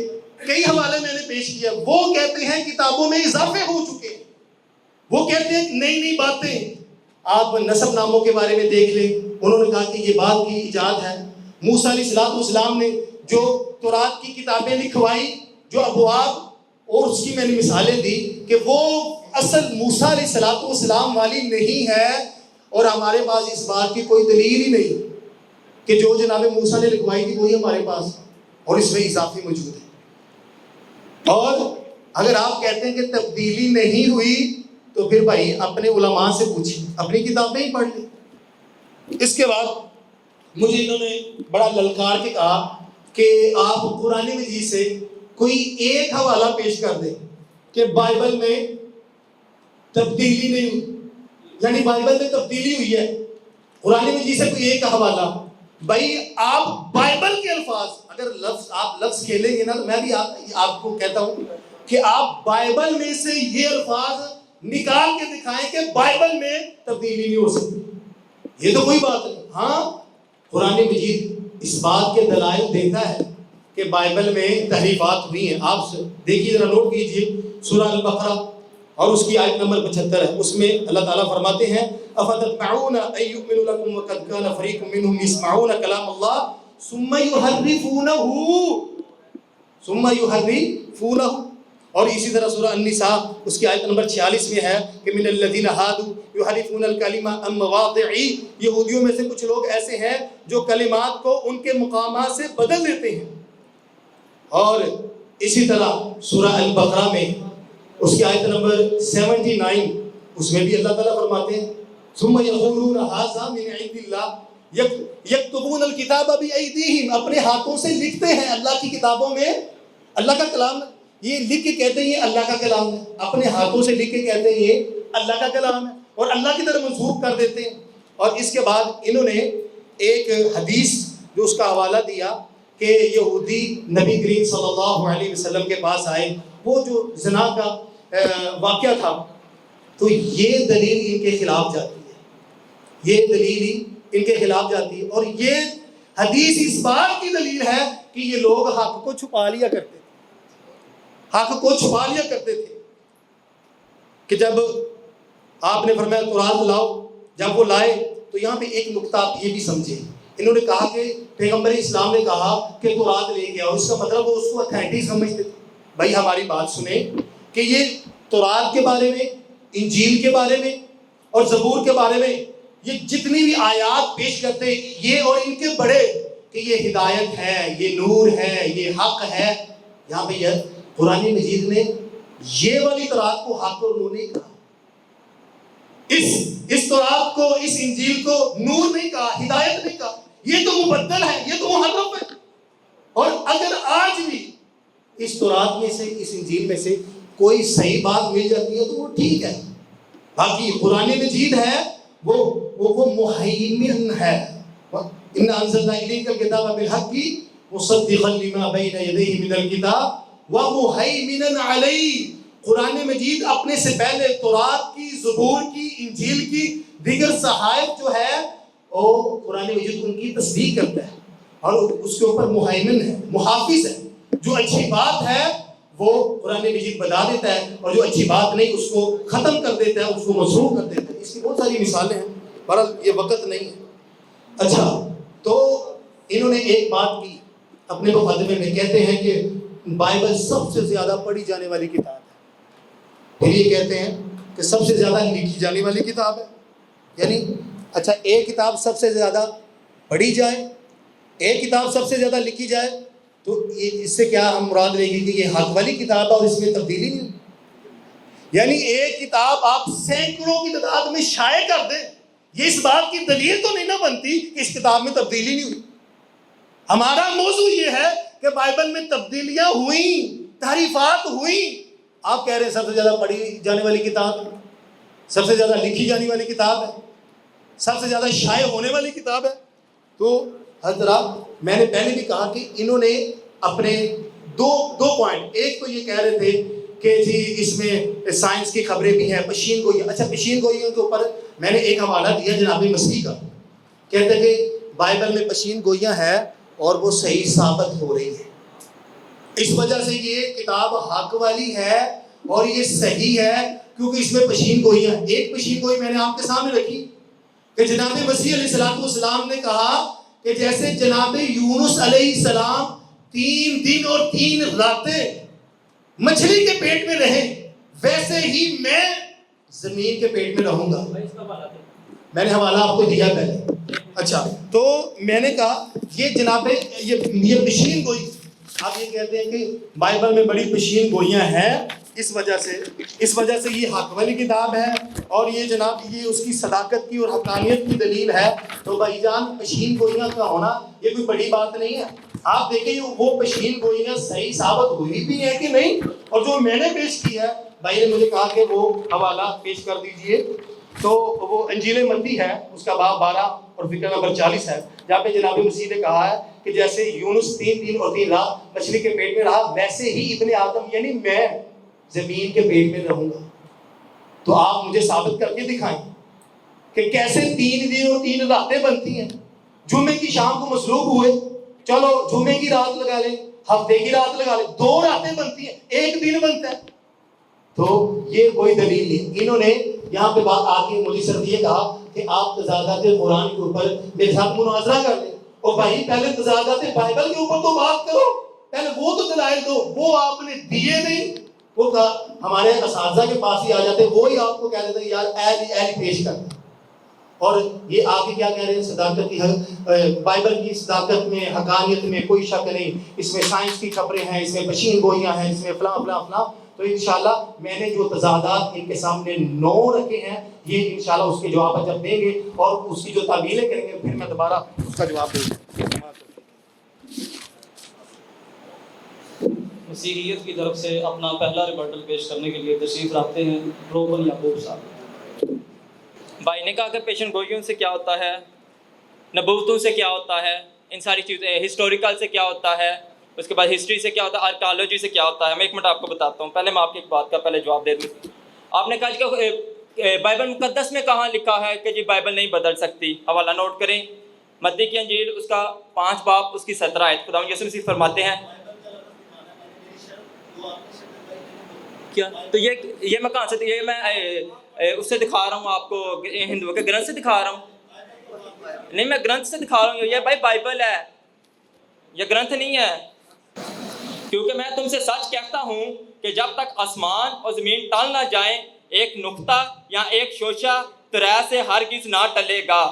کئی حوالے میں نے پیش کیا۔ وہ کہتے ہیں کتابوں میں اضافے ہو چکے ہیں، وہ کہتے ہیں نئی نئی باتیں۔ آپ نسب ناموں کے بارے میں دیکھ لیں، انہوں نے کہا کہ یہ بات کی ایجاد ہے۔ موسیٰ علیہ السلام نے جو تورات کی کتابیں لکھوائی، جو ابواب، اور اس کی میں نے مثالیں دی کہ وہ اصل موسیٰ علیہ السلام والی نہیں ہے، اور ہمارے پاس اس بات کی کوئی دلیل ہی نہیں کہ جو جناب موسیٰ نے لکھوائی تھی وہی ہمارے پاس، اور اس میں اضافے موجود ہیں۔ اور اگر آپ کہتے ہیں کہ تبدیلی نہیں ہوئی تو پھر بھائی اپنے علماء سے پوچھیں، اپنی کتابیں ہی پڑھ لیں۔ اس کے بعد مجھے انہوں نے بڑا للکار کے کہا کہ آپ قرآن مجید سے کوئی ایک حوالہ پیش کر دیں کہ بائبل میں تبدیلی نہیں ہوئی، یعنی بائبل میں تبدیلی ہوئی ہے، قرآن مجید سے کوئی ایک حوالہ۔ بھائی آپ بائبل کے الفاظ، اگر آپ لفظ کھیلیں گے نا تو میں بھی آپ کو کہتا ہوں کہ آپ بائبل میں سے یہ الفاظ نکال کے دکھائیں کہ بائبل میں تبدیلی نہیں ہو سکتی، یہ تو کوئی بات نہیں۔ ہاں، قرآن مجید اس بات کے دلائل دیتا ہے کہ بائبل میں تحریفات ہوئی ہیں۔ آپ دیکھیے ذرا، نوٹ کیجئے سورہ البقرہ اور اس کی آیت نمبر 75 ہے، اس میں اللہ تعالیٰ فرماتے ہیں اَفَتَطْمَعُونَ أَن يُؤْمِنُوا لَكُمْ وَقَدْ كَانَ فَرِيقٌ مِّنْهُمْ يَسْمَعُونَ كَلَامَ اللَّهِ ثُمَّ يُحَرِّفُونَهُ اور اسی طرح سورہ النساء اس کی آیت نمبر 46 میں ہے کہ من الذین ہادوا یحرفون الکلم عن مواضعہ، یہودیوں میں سے کچھ لوگ ایسے ہیں جو کلمات کو ان کے مقامات سے بدل دیتے ہیں۔ اور اسی طرح سورہ البقرہ میں اس کی آیت نمبر 79 اس میں بھی اللہ تعالیٰ فرماتے ہیں ثم یقولون ھذا من عند اللہ یکتبون الکتاب بایدیہم، اپنے ہاتھوں سے لکھتے ہیں اللہ کی کتابوں میں، اللہ کا کلام یہ لکھ کے کہتے ہیں یہ اللہ کا کلام ہے، اپنے ہاتھوں سے لکھ کے کہتے ہیں یہ اللہ کا کلام ہے اور اللہ کی طرف منسوب کر دیتے ہیں۔ اور اس کے بعد انہوں نے ایک حدیث جو اس کا حوالہ دیا کہ یہودی نبی کریم صلی اللہ علیہ وسلم کے پاس آئے، وہ جو زنا کا واقعہ تھا، تو یہ دلیل ان کے خلاف جاتی ہے، یہ دلیل ہی ان کے خلاف جاتی ہے، اور یہ حدیث اس بات کی دلیل ہے کہ یہ لوگ حق کو چھپا لیا کرتے تھے، حق کو چھپا لیا کرتے تھے کہ جب آپ نے فرمایا قرآن لاؤ، جب وہ لائے تو یہاں پہ ایک نقطہ آپ یہ بھی سمجھے، انہوں نے کہا کہ پیغمبر اسلام نے کہا کہ قرآن لے کے آؤ، اس کا مطلب وہ اس کو اتھینٹک سمجھتے تھے۔ بھائی ہماری بات سنیں کہ یہ تورات کے بارے میں، انجیل کے بارے میں اور زبور کے بارے میں یہ جتنی بھی آیات پیش کرتے یہ اور ان کے بڑے کہ یہ ہدایت ہے، یہ نور ہے، یہ حق ہے، یہاں پہ یہ قرآن مجید نے یہ والی تورات کو حق اور نور نہیں کہا، اس تورات کو، اس انجیل کو نور نہیں کہا، ہدایت نہیں کہا، یہ تو مبدل ہے، یہ تو محرف ہے۔ اور اگر آج بھی اس تورات میں سے، اس انجیل میں سے کوئی صحیح بات مل جاتی ہے تو وہ ٹھیک ہے، باقی قرآن مجید ہے وہ مہیمن ہے، اِنَّا أَنزَلْنَا إِلَيْكَ الْكِتَابَ بِالْحَقِّ مُصَدِّقًا لِمَا بَيْنَ يَدَيْهِ مِنَ الْكِتَابِ وَمُهَيْمِنًا عَلَيْهِ، قرآن مجید اپنے سے پہلے تورات کی، زبور کی، انجیل کی، دیگر صحائف جو ہے وہ قرآن مجید ان کی تصدیق کرتا ہے اور اس کے اوپر مہیمن ہے، محافظ ہے، جو اچھی بات ہے وہ قرآن مجید بتا دیتا ہے اور جو اچھی بات نہیں اس کو ختم کر دیتا ہے، اس کو مسروق کر دیتا ہے۔ اس کی بہت ساری مثالیں ہیں، بہرحال یہ وقت نہیں ہے۔ اچھا، تو انہوں نے ایک بات کی اپنے مقدمے میں، کہتے ہیں کہ بائبل سب سے زیادہ پڑھی جانے والی کتاب ہے، پھر یہ کہتے ہیں کہ سب سے زیادہ لکھی جانے والی کتاب ہے، یعنی اچھا ایک کتاب سب سے زیادہ پڑھی جائے، ایک کتاب سب سے زیادہ لکھی جائے، تو اس سے کیا ہم مراد لیں گے کہ یہ حق والی کتاب ہے اور اس میں تبدیلی نہیں، یعنی ایک کتاب آپ سینکڑوں کی تعداد میں شائع کر دیں، یہ اس بات کی دلیل تو نہیں نہ بنتی کہ اس کتاب میں تبدیلی نہیں ہوئی۔ ہمارا موضوع یہ ہے کہ بائبل میں تبدیلیاں ہوئیں، تحریفات ہوئیں، آپ کہہ رہے ہیں سب سے زیادہ پڑھی جانے والی کتاب ہے، سب سے زیادہ لکھی جانے والی کتاب ہے، سب سے زیادہ شائع ہونے والی کتاب ہے۔ تو حضرات میں نے پہلے بھی کہا کہ انہوں نے اپنے دو پوائنٹ، ایک تو یہ کہہ رہے تھے کہ جی اس میں سائنس کی خبریں بھی ہیں، پشین گوئی، اچھا پشین گوئیوں کے اوپر میں نے ایک حوالہ دیا جناب مسیح کا، کہتے ہیں کہ بائبل میں پشین گوئیاں ہیں اور وہ صحیح ثابت ہو رہی ہیں، اس وجہ سے یہ کتاب حق والی ہے اور یہ صحیح ہے کیونکہ اس میں پشین گوئیاں ہیں۔ ایک پشین گوئی میں نے آپ کے سامنے رکھی کہ جناب مسیح علیہ السلام نے کہا کہ جیسے جناب یونس علیہ السلام 3 دن اور 3 راتیں مچھلی کے پیٹ میں رہے، ویسے ہی میں زمین کے پیٹ میں رہوں گا۔ میں نے حوالہ آپ کو دیا پہلے۔ اچھا، تو میں نے کہا یہ جناب یہ پشین گوئی، آپ یہ کہتے ہیں کہ بائبل میں بڑی پشین گوئیاں ہیں، اس وجہ سے یہ حق والی کتاب ہے اور یہ جناب یہ اس کی صداقت کی اور حقانیت کی دلیل ہے۔ تو بھائی جان پشین گوئیاں کا ہونا یہ کوئی بڑی بات نہیں ہے۔ آپ دیکھیں وہ پشین گوئیاں صحیح ثابت ہوئی بھی ہیں کہ نہیں، اور جو میں نے پیش کی ہے بھائی نے مجھے کہا کہ وہ حوالہ پیش کر دیجئے، تو وہ انجیل متی ہے اس کا باب 12 اور فقرہ نمبر 40 ہے، جہاں پہ جناب مسیح نے کہا ہے کہ جیسے یونس 3 دن اور 3 رات مچھلی کے پیٹ میں رہا، ویسے ہی ابن آدم یعنی میں زمین کے پیٹ میں رہوں گا۔ تو آپ مجھے ثابت کر کے دکھائیں کہ کیسے 3 دن اور 3 راتیں بنتی ہیں۔ جمعے کی شام کو مصروف ہوئے، چلو جمعے کی رات لگا لیں، ہفتے کی رات لگا لیں، 2 راتیں بنتی ہیں، 1 دن بنتا ہے۔ تو یہ کوئی دلیل نہیں۔ انہوں نے یہاں پہ بات آ کے مجھے صرف یہ کہا کہ آپ تضادات قرآن کے اوپر میرے ساتھ مناظرہ کر لیں، اور بھائی پہلے تضادات بائبل کے اوپر تو بات کرو، پہلے وہ تو دلائل دو، وہ آپ نے دیے نہیں، وہ ہمارے اساتذہ کے پاس ہی آ جاتے, وہی آپ کو کہہ دیتے ہیں یار ایل پیش کر. اور یہ آگے کیا کہہ رہے ہیں, صداقت کی, بائبل کی صداقت میں, حقانیت میں کوئی شک نہیں. اس میں سائنس کی خبریں ہیں, اس میں مشین گوئیاں ہیں, اس میں فلاں فلاں فلاں. تو انشاءاللہ میں نے جو تضادات ان کے سامنے 9 رکھے ہیں, یہ انشاءاللہ اس کے جواب جب دیں گے اور اس کی جو تعمیلیں کریں گے پھر میں دوبارہ اس کا جواب دوں گا. مسیحیت کی طرف سے اپنا پہلا ریبٹل پیش کرنے کے لیے تشریف رکھتے ہیں روبن یعقوب صاحب. بھائی نے کہا کہ پیشن گوئیوں سے کیا ہوتا ہے, نبوتوں سے کیا ہوتا ہے, ان ساری چیزیں, ہسٹوریکل سے کیا ہوتا ہے, اس کے بعد ہسٹری سے کیا ہوتا ہے, آرکیالوجی سے کیا ہوتا ہے. میں 1 منٹ آپ کو بتاتا ہوں. پہلے میں آپ کی ایک بات کا پہلے جواب دے دوں. آپ نے کہا کہ بائبل مقدس میں کہاں لکھا ہے کہ جی بائبل نہیں بدل سکتی. حوالہ نوٹ کریں, متی کی انجیل اس کا 5 باب اس کی 17 آیت. خداوند یسوع مسیح فرماتے ہیں کیا, تو یہ میں کہاں سے, یہ میں اس سے دکھا رہا ہوں آپ کو, ہندوؤں کے گرنتھ سے دکھا رہا ہوں. نہیں, میں گرنتھ سے دکھا رہا ہوں. یہ بھائی بائبل ہے, یہ گرنتھ نہیں ہے. کیونکہ میں تم سے سچ کہتا ہوں کہ جب تک آسمان اور زمین ٹل نہ جائیں, ایک نقطہ یا ایک شوشہ طرح سے ہرگز نہ ٹلے گا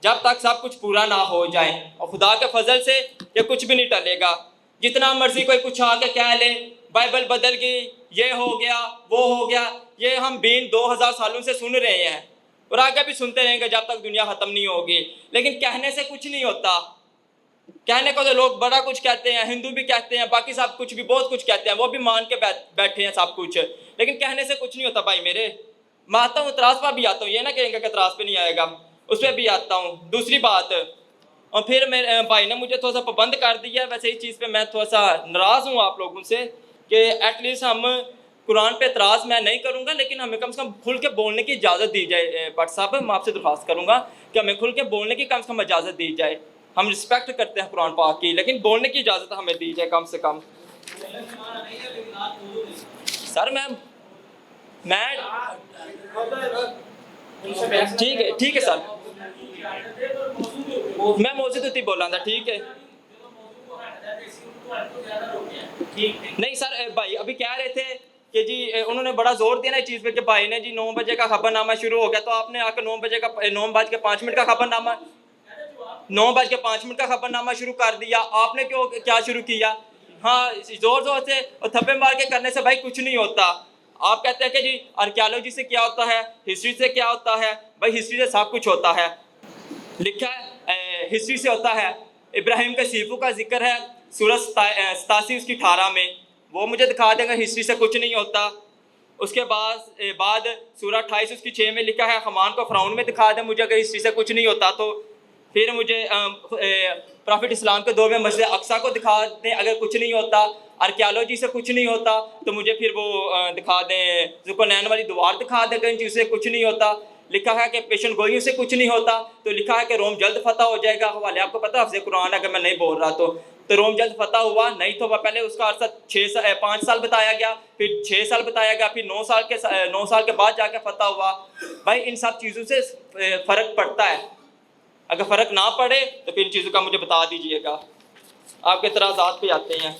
جب تک سب کچھ پورا نہ ہو جائے. اور خدا کے فضل سے یہ کچھ بھی نہیں ٹلے گا. جتنا مرضی کوئی کچھ آ کے کہہ لے بائبل بدل گئی, یہ ہو گیا, وہ ہو گیا, یہ ہم 2000 سالوں سے سن رہے ہیں اور آگے بھی سنتے رہیں گے جب تک دنیا ختم نہیں ہوگی. لیکن کہنے سے کچھ نہیں ہوتا. کہنے کو تو لوگ بڑا کچھ کہتے ہیں, ہندو بھی کہتے ہیں, باقی سب کچھ بھی بہت کچھ کہتے ہیں, وہ بھی مان کے بیٹھے ہیں سب کچھ, لیکن کہنے سے کچھ نہیں ہوتا. بھائی میرے, میں آتا ہوں اعتراض پر بھی آتا ہوں, یہ نہ کہیں گے کہ اعتراض پہ نہیں آئے گا, اس پہ بھی آتا ہوں. دوسری بات, اور پھر میرے بھائی نے مجھے تھوڑا سا پابند کر دیا. ویسے اس چیز پہ میں تھوڑا سا ناراض ہوں آپ لوگوں سے کہ ایٹ لیسٹ ہم قرآن پہ اعتراض میں نہیں کروں گا, لیکن ہمیں کم سے کم کھل کے بولنے کی اجازت دی جائے. بٹ صاحب میں آپ سے درخواست کروں گا کہ ہمیں کھل کے بولنے کی کم سے کم اجازت دی جائے. ہم رسپیکٹ کرتے ہیں قرآن پاک کی, لیکن بولنے کی اجازت ہمیں دی جائے کم سے کم. سر میں ٹھیک ہے سر, میں موضوع ہوتی بول رہا تھا. ٹھیک ہے, نہیں سر بھائی ابھی کہہ رہے تھے کہ جی انہوں نے بڑا زور دیا نا اس چیز پہ کہ بھائی نے جی 9 بجے کا خبر نامہ شروع ہو گیا, تو آپ نے آ کے 9:05 کا خبر نامہ 9:05 کا خبر نامہ شروع کر دیا. آپ نے کیا شروع کیا؟ ہاں زور سے اور تھپے مار کے کرنے سے بھائی کچھ نہیں ہوتا. آپ کہتے ہیں کہ جی آرکیالوجی سے کیا ہوتا ہے, ہسٹری سے کیا ہوتا ہے. بھائی ہسٹری سے سب کچھ ہوتا ہے, لکھا ہے ہسٹری سے ہوتا ہے. ابراہیم کے سیفوں کا ذکر ہے سورہ 87 اس کی 18 میں, وہ مجھے دکھا دیں گا ہسٹری سے کچھ نہیں ہوتا. اس کے بعد سورہ 28 اس کی 6 میں لکھا ہے حمان کو فرعون میں دکھا دیں مجھے اگر ہسٹری سے کچھ نہیں ہوتا تو. پھر مجھے پرافٹ اسلام کے دور میں مسجد اقصیٰ کو دکھا دیں اگر کچھ نہیں ہوتا. آرکیالوجی سے کچھ نہیں ہوتا تو مجھے پھر وہ دکھا دیں ذوالقرنین والی دیوار دکھا دیں کہ ان چیزوں سے کچھ نہیں ہوتا. لکھا ہے کہ پیشن گوئیوں سے کچھ نہیں ہوتا تو لکھا ہے کہ روم جلد فتح ہو جائے گا. حوالے آپ کو پتہ حفظ قرآن اگر میں نہیں بول رہا تو روم جلد فتح ہوا نہیں تو وہ پہلے اس کا عرصہ 5 سال بتایا گیا, پھر 6 سال بتایا گیا, پھر 9 سال کے بعد جا کے فتح ہوا. بھائی ان سب چیزوں سے فرق پڑتا ہے, اگر فرق نہ پڑے تو پھر ان چیزوں کا مجھے بتا دیجئے گا. آپ کے اعتراضات پہ آتے ہیں.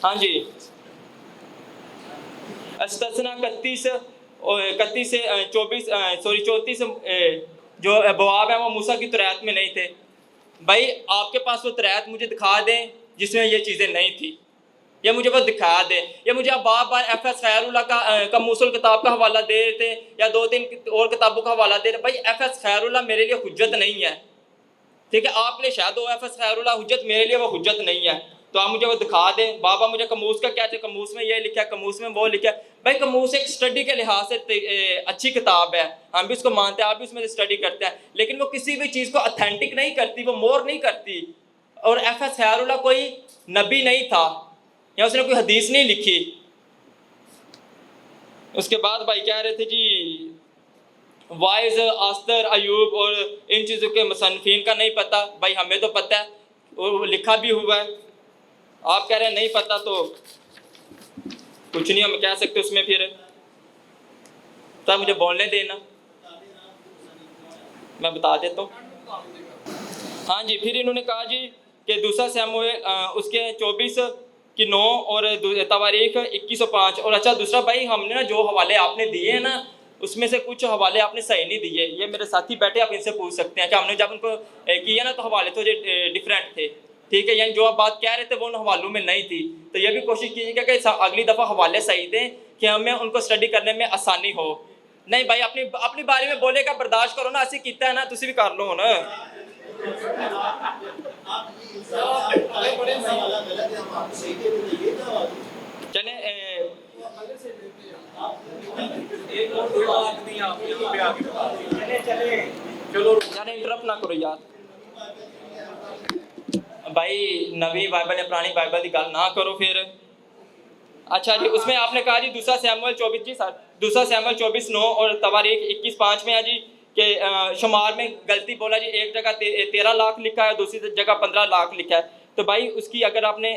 ہاں جی, استثنا 31 سے 34 جو بواب ہیں وہ موسیٰ کی تورات میں نہیں تھے. بھائی آپ کے پاس وہ تورات مجھے دکھا دیں جس میں یہ چیزیں نہیں تھی, یا مجھے وہ دکھا دیں, یا مجھے آپ بار ایف ایس خیر اللہ کا قاموس الکتاب کا حوالہ دے رہے تھے یا 2-3 اور کتابوں کا حوالہ دے رہے. بھائی ایف ایس خیر اللہ میرے لیے حجت نہیں ہے, ٹھیک ہے, آپ کے لیے شاید وہ ایف ایس خیر اللہ حجت, میرے لیے وہ حجت نہیں ہے. تو آپ مجھے وہ دکھا دیں. بابا مجھے قاموس کا کیا چاہیے, قاموس میں یہ لکھا ہے, قاموس میں وہ لکھا ہے. بھائی قاموس ایک اسٹڈی کے لحاظ سے اچھی کتاب ہے, ہم بھی اس کو مانتے ہیں, آپ بھی اس میں سے اسٹڈی کرتے ہیں, لیکن وہ کسی بھی چیز کو اتھینٹک نہیں کرتی, وہ مور نہیں کرتی. اور ایف ایس خیر اللہ کوئی نبی نہیں تھا یا اس نے کوئی حدیث نہیں لکھی. اس کے بعد بھائی کہہ رہے تھے جی وائز, آستر, ایوب اور ان چیزوں کے مصنفین کا نہیں پتہ. بھائی ہمیں تو پتہ ہے اور لکھا بھی ہوا ہے. آپ کہہ رہے ہیں نہیں پتہ تو کچھ نہیں ہم کہہ سکتے اس میں. پھر تب مجھے بولنے دینا, میں بتا دیتا ہوں. ہاں جی, پھر انہوں نے کہا جی کہ دوسرا سیموئیل اس کے 24:9 اور تواریخ 21:5. اور اچھا دوسرا بھائی ہم نے نا جو حوالے آپ نے دیے ہیں نا اس میں سے کچھ حوالے آپ نے صحیح نہیں دیے. یہ میرے ساتھی بیٹھے آپ ان سے پوچھ سکتے ہیں کہ ہم نے جب ان کو کیا نا تو حوالے تو ڈفرینٹ تھے. ٹھیک ہے, یعنی جو آپ بات کہہ رہے تھے وہ ان حوالوں میں نہیں تھی. تو یہ بھی کوشش کیجیے گا کہ اگلی دفعہ حوالے صحیح دیں کہ ہمیں ان کو اسٹڈی کرنے میں آسانی ہو. نہیں بھائی اپنی باری میں بولے گا برداشت کرو نا, ایسے کیتا ہے نا تسی بھی کر لو نا. چلیں انٹرپٹ نہ کرو یار بھائی, نویں بائبل یا پرانی بائبل کی گل نہ کرو پھر. اچھا جی, اس میں آپ نے کہا جی دوسرا سیموئیل 24:9 اور تواریخ 21:5 میں ہے جی کہ شمار میں غلطی بولا جی, ایک جگہ 13 لاکھ لکھا ہے, دوسری جگہ 15 لاکھ لکھا ہے. تو بھائی اس کی اگر آپ نے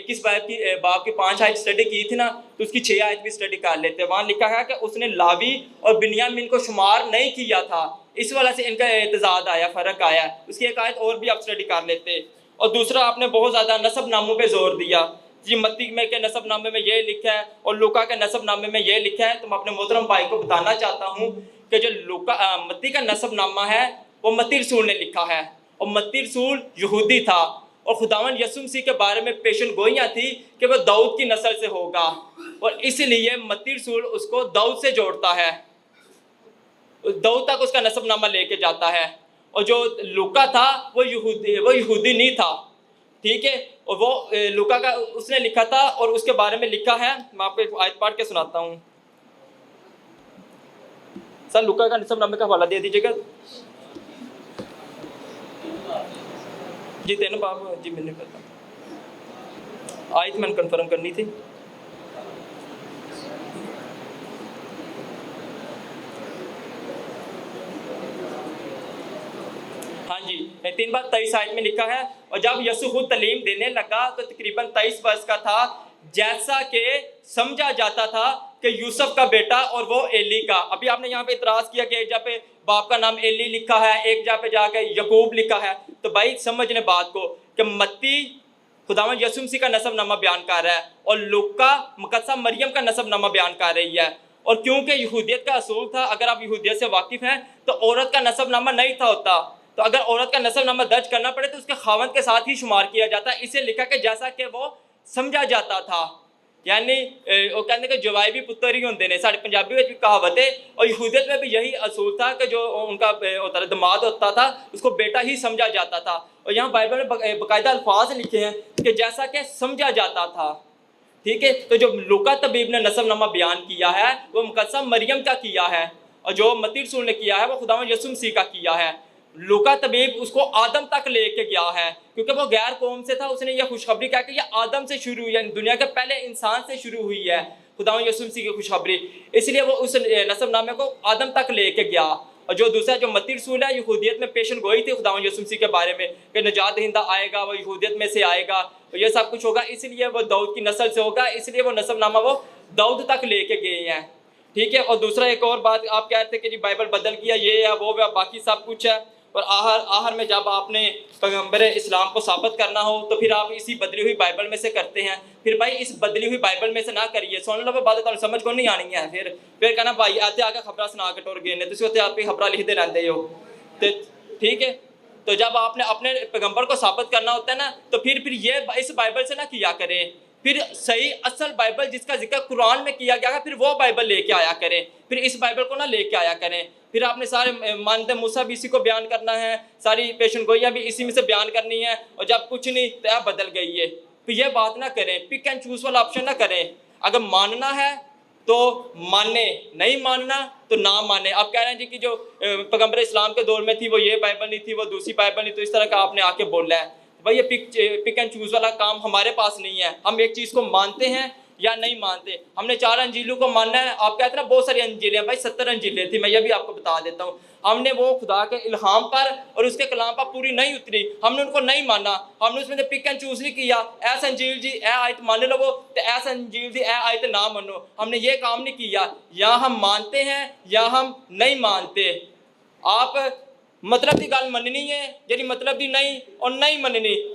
21 باب کی 5 آیت اسٹڈی کی تھی نا تو اس کی 6 آیت بھی اسٹڈی کر لیتے. وہاں لکھا ہے کہ اس نے لاوی اور بنیامین کو شمار نہیں کیا تھا, اس وجہ سے ان کا اعتضاد آیا, فرق آیا. اس کی ایک آیت اور بھی آپ اسٹڈی کر لیتے. اور دوسرا آپ نے بہت زیادہ نسب ناموں پہ زور دیا جی, متی میں کے نسب نامے میں یہ لکھا ہے اور لوکا کے نسب نامے میں یہ لکھا ہے. تو میں اپنے محترم بھائی کو بتانا چاہتا ہوں کہ جو متی کا نسب نامہ ہے وہ متی رسول نے لکھا ہے, اور متی رسول یہودی تھا, اور خداوند یسوع مسیح کے بارے میں پیشن گوئیاں تھی کہ وہ داؤد کی نسل سے ہوگا, اور اس لیے متی رسول اس کو داؤد سے جوڑتا ہے, داؤد تک اس کا نسب نامہ لے کے جاتا ہے. اور جو لوکا تھا وہ یہودی نہیں تھا. ٹھیک ہے, اور وہ لوکا کا اس نے لکھا تھا, اور اس کے بارے میں لکھا ہے, میں آپ کو ایک آیت پڑھ کے سناتا ہوں. سر لوکا کا نسب نامے کا حوالہ دے دیجیے گا جی. 3 باب جی میں نے پتا آیت میں کنفرم کرنی تھی. ہاں جی, 3 بار 23 آیت میں لکھا ہے, اور جب یسوع خود تعلیم دینے لگا تو تقریباً 23 برس کا تھا, جیسا کہ سمجھا جاتا تھا کہ یوسف کا بیٹا اور وہ ایلی کا. ابھی آپ نے یہاں پہ اعتراض کیا کہ ایک جگہ پہ باپ کا نام ایلی لکھا ہے, ایک جگہ پہ جا کے یعقوب لکھا ہے. تو بھائی سمجھ لیں بات کو کہ متی خداوند یسوع مسیح کا نسب نامہ بیان کر رہا ہے, اور لوکا مقدسہ مریم کا نسب نامہ بیان کر رہی ہے. اور کیونکہ یہودیت کا اصول تھا, اگر آپ یہودیت سے واقف ہیں تو عورت کا نسب نامہ نہیں تھا ہوتا, تو اگر عورت کا نسب نامہ درج کرنا پڑے تو اس کے خاوند کے ساتھ ہی شمار کیا جاتا ہے. اسے لکھا کہ جیسا کہ وہ سمجھا جاتا تھا, یعنی وہ کہتے ہیں کہ جوائی بھی پتر ہی ہوندے نے, سارے پنجابی میں بھی کہاوت ہے, اور یہودیت میں بھی یہی اصول تھا کہ جو ان کا دماد ہوتا تھا اس کو بیٹا ہی سمجھا جاتا تھا. اور یہاں بائبل میں باقاعدہ الفاظ لکھے ہیں کہ جیسا کہ سمجھا جاتا تھا. ٹھیک ہے, تو جو لوکا طبیب نے نسب نامہ بیان کیا ہے وہ مقدسہ مریم کا کیا ہے, اور جو متی رسول نے کیا ہے وہ خداوند یسوع مسیح کا کیا ہے. لوکا طبیب اس کو آدم تک لے کے گیا ہے کیونکہ وہ غیر قوم سے تھا. اس نے یہ خوشخبری کہا کہ یہ آدم سے شروع ہوئی ہے, یعنی دنیا کے پہلے انسان سے شروع ہوئی ہے خداوند یسوع مسیح کی خوشخبری, اس لیے وہ اس نسب نامے کو آدم تک لے کے گیا. اور جو دوسرا جو متی رسول ہے یہودیت میں پیشن گوئی تھی خداوند یسوع مسیح کے بارے میں کہ نجات دہندہ آئے گا, وہ یہودیت میں سے آئے گا, اور یہ سب کچھ ہوگا, اس لیے وہ داؤد کی نسل سے ہوگا, اس لیے وہ نسب نامہ وہ داؤد تک لے کے گئے ہیں. ٹھیک ہے, اور دوسرا ایک اور بات آپ کہہ رہے تھے کہ جی بائبل بدل گیا, یہ ہے وہ ہے, باقی سب کچھ ہے. اور آخر میں جب آپ نے پیغمبر اسلام کو ثابت کرنا ہو تو پھر آپ اسی بدلی ہوئی بائبل میں سے کرتے ہیں. پھر بھائی اس بدلی ہوئی بائبل میں سے نہ کریے, سن لو بات تو سمجھ کو نہیں آنی ہے. پھر کہنا بھائی آتے آ کے خبریں سنا کے ٹور گئے نے, تسی ہوتے آپ کی خبریں لکھتے رہتے ہو. ٹھیک ہے, تو جب آپ نے اپنے پیغمبر کو ثابت کرنا ہوتا ہے نا تو پھر یہ اس بائبل سے نہ کیا کریں, پھر صحیح اصل بائبل جس کا ذکر قرآن میں کیا گیا ہے پھر وہ بائبل لے کے آیا کریں, پھر اس بائبل کو نہ لے کے آیا کریں. پھر آپ نے سارے مانند موسیٰ بھی اسی کو بیان کرنا ہے, ساری پیشن گوئیاں بھی اسی میں سے بیان کرنی ہے, اور جب کچھ نہیں تو آپ بدل گئی ہے. پھر یہ بات نہ کریں, پک اینڈ چوز والا آپشن نہ کریں. اگر ماننا ہے تو مانے, نہیں ماننا تو نہ مانے. آپ کہہ رہے ہیں جی کہ جو پیغمبر اسلام کے دور میں تھی وہ یہ بائبل نہیں تھی, وہ دوسری بائبل نہیں, تو اس طرح کا آپ نے آ کے بولا ہے. بھائی یہ پک اینڈ چوز والا کام ہمارے پاس نہیں ہے. ہم ایک چیز کو مانتے ہیں یا نہیں مانتے. ہم نے 4 انجیلوں کو ماننا ہے. آپ کہتے ہیں نا بہت ساری انجیلیں, بھائی 70 انجیلیں تھی, میں یہ بھی آپ کو بتا دیتا ہوں. ہم نے وہ خدا کے الہام پر اور اس کے کلام پر پوری نہیں اتری, ہم نے ان کو نہیں مانا. ہم نے اس میں سے پک اینڈ چوز نہیں کیا, ایسا انجیل جی اے آیت مان لو تو ایسا انجیل جی اے آیت نہ مانو. ہم نے یہ کام نہیں کیا. یا ہم مانتے ہیں یا ہم نہیں مانتے. آپ ਮਤਲਬ ਦੀ ਗੱਲ ਮੰਨਣੀ ਹੈ ਜਿਹੜੀ ਮਤਲਬ ਦੀ ਨਹੀਂ ਔਰ ਨਹੀਂ ਮੰਨਣੀ।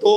2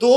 2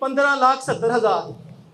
15,70,000।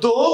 2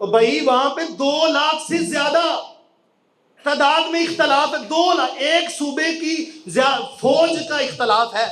اور بھائی وہاں پہ 2 لاکھ سے زیادہ تعداد میں اختلاف ہے. 2 لاکھ ایک صوبے کی فوج کا اختلاف ہے.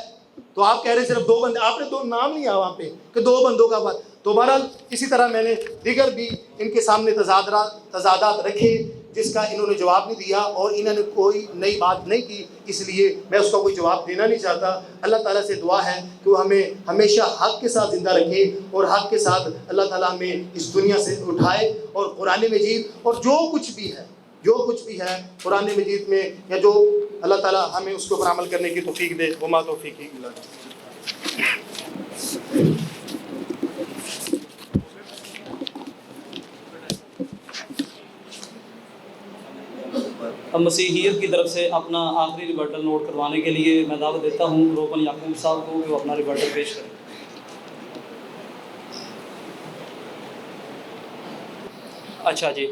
تو آپ کہہ رہے صرف 2 بندے, آپ نے 2 نام لیا وہاں پہ کہ 2 بندوں کا بات. تو بہرحال اسی طرح میں نے دیگر بھی ان کے سامنے تضادات رکھے جس کا انہوں نے جواب نہیں دیا, اور انہوں نے کوئی نئی بات نہیں کی, اس لیے میں اس کا کوئی جواب دینا نہیں چاہتا. اللہ تعالیٰ سے دعا ہے کہ وہ ہمیں ہمیشہ حق کے ساتھ زندہ رکھے, اور حق کے ساتھ اللہ تعالیٰ ہمیں اس دنیا سے اٹھائے, اور قرآن مجید اور جو کچھ بھی ہے قرآن مجید میں, یا جو اللہ تعالیٰ ہمیں اس کے اوپر عمل کرنے کی توفیق دے. وما توفیقی الا باللہ. اب مسیحیت کی طرف سے اپنا آخری ریبٹل نوٹ کروانے کے لیے میں دعوت دیتا ہوں روپن یعقوب صاحب کو کہ وہ اپنا ریبٹل پیش کریں. اچھا جی,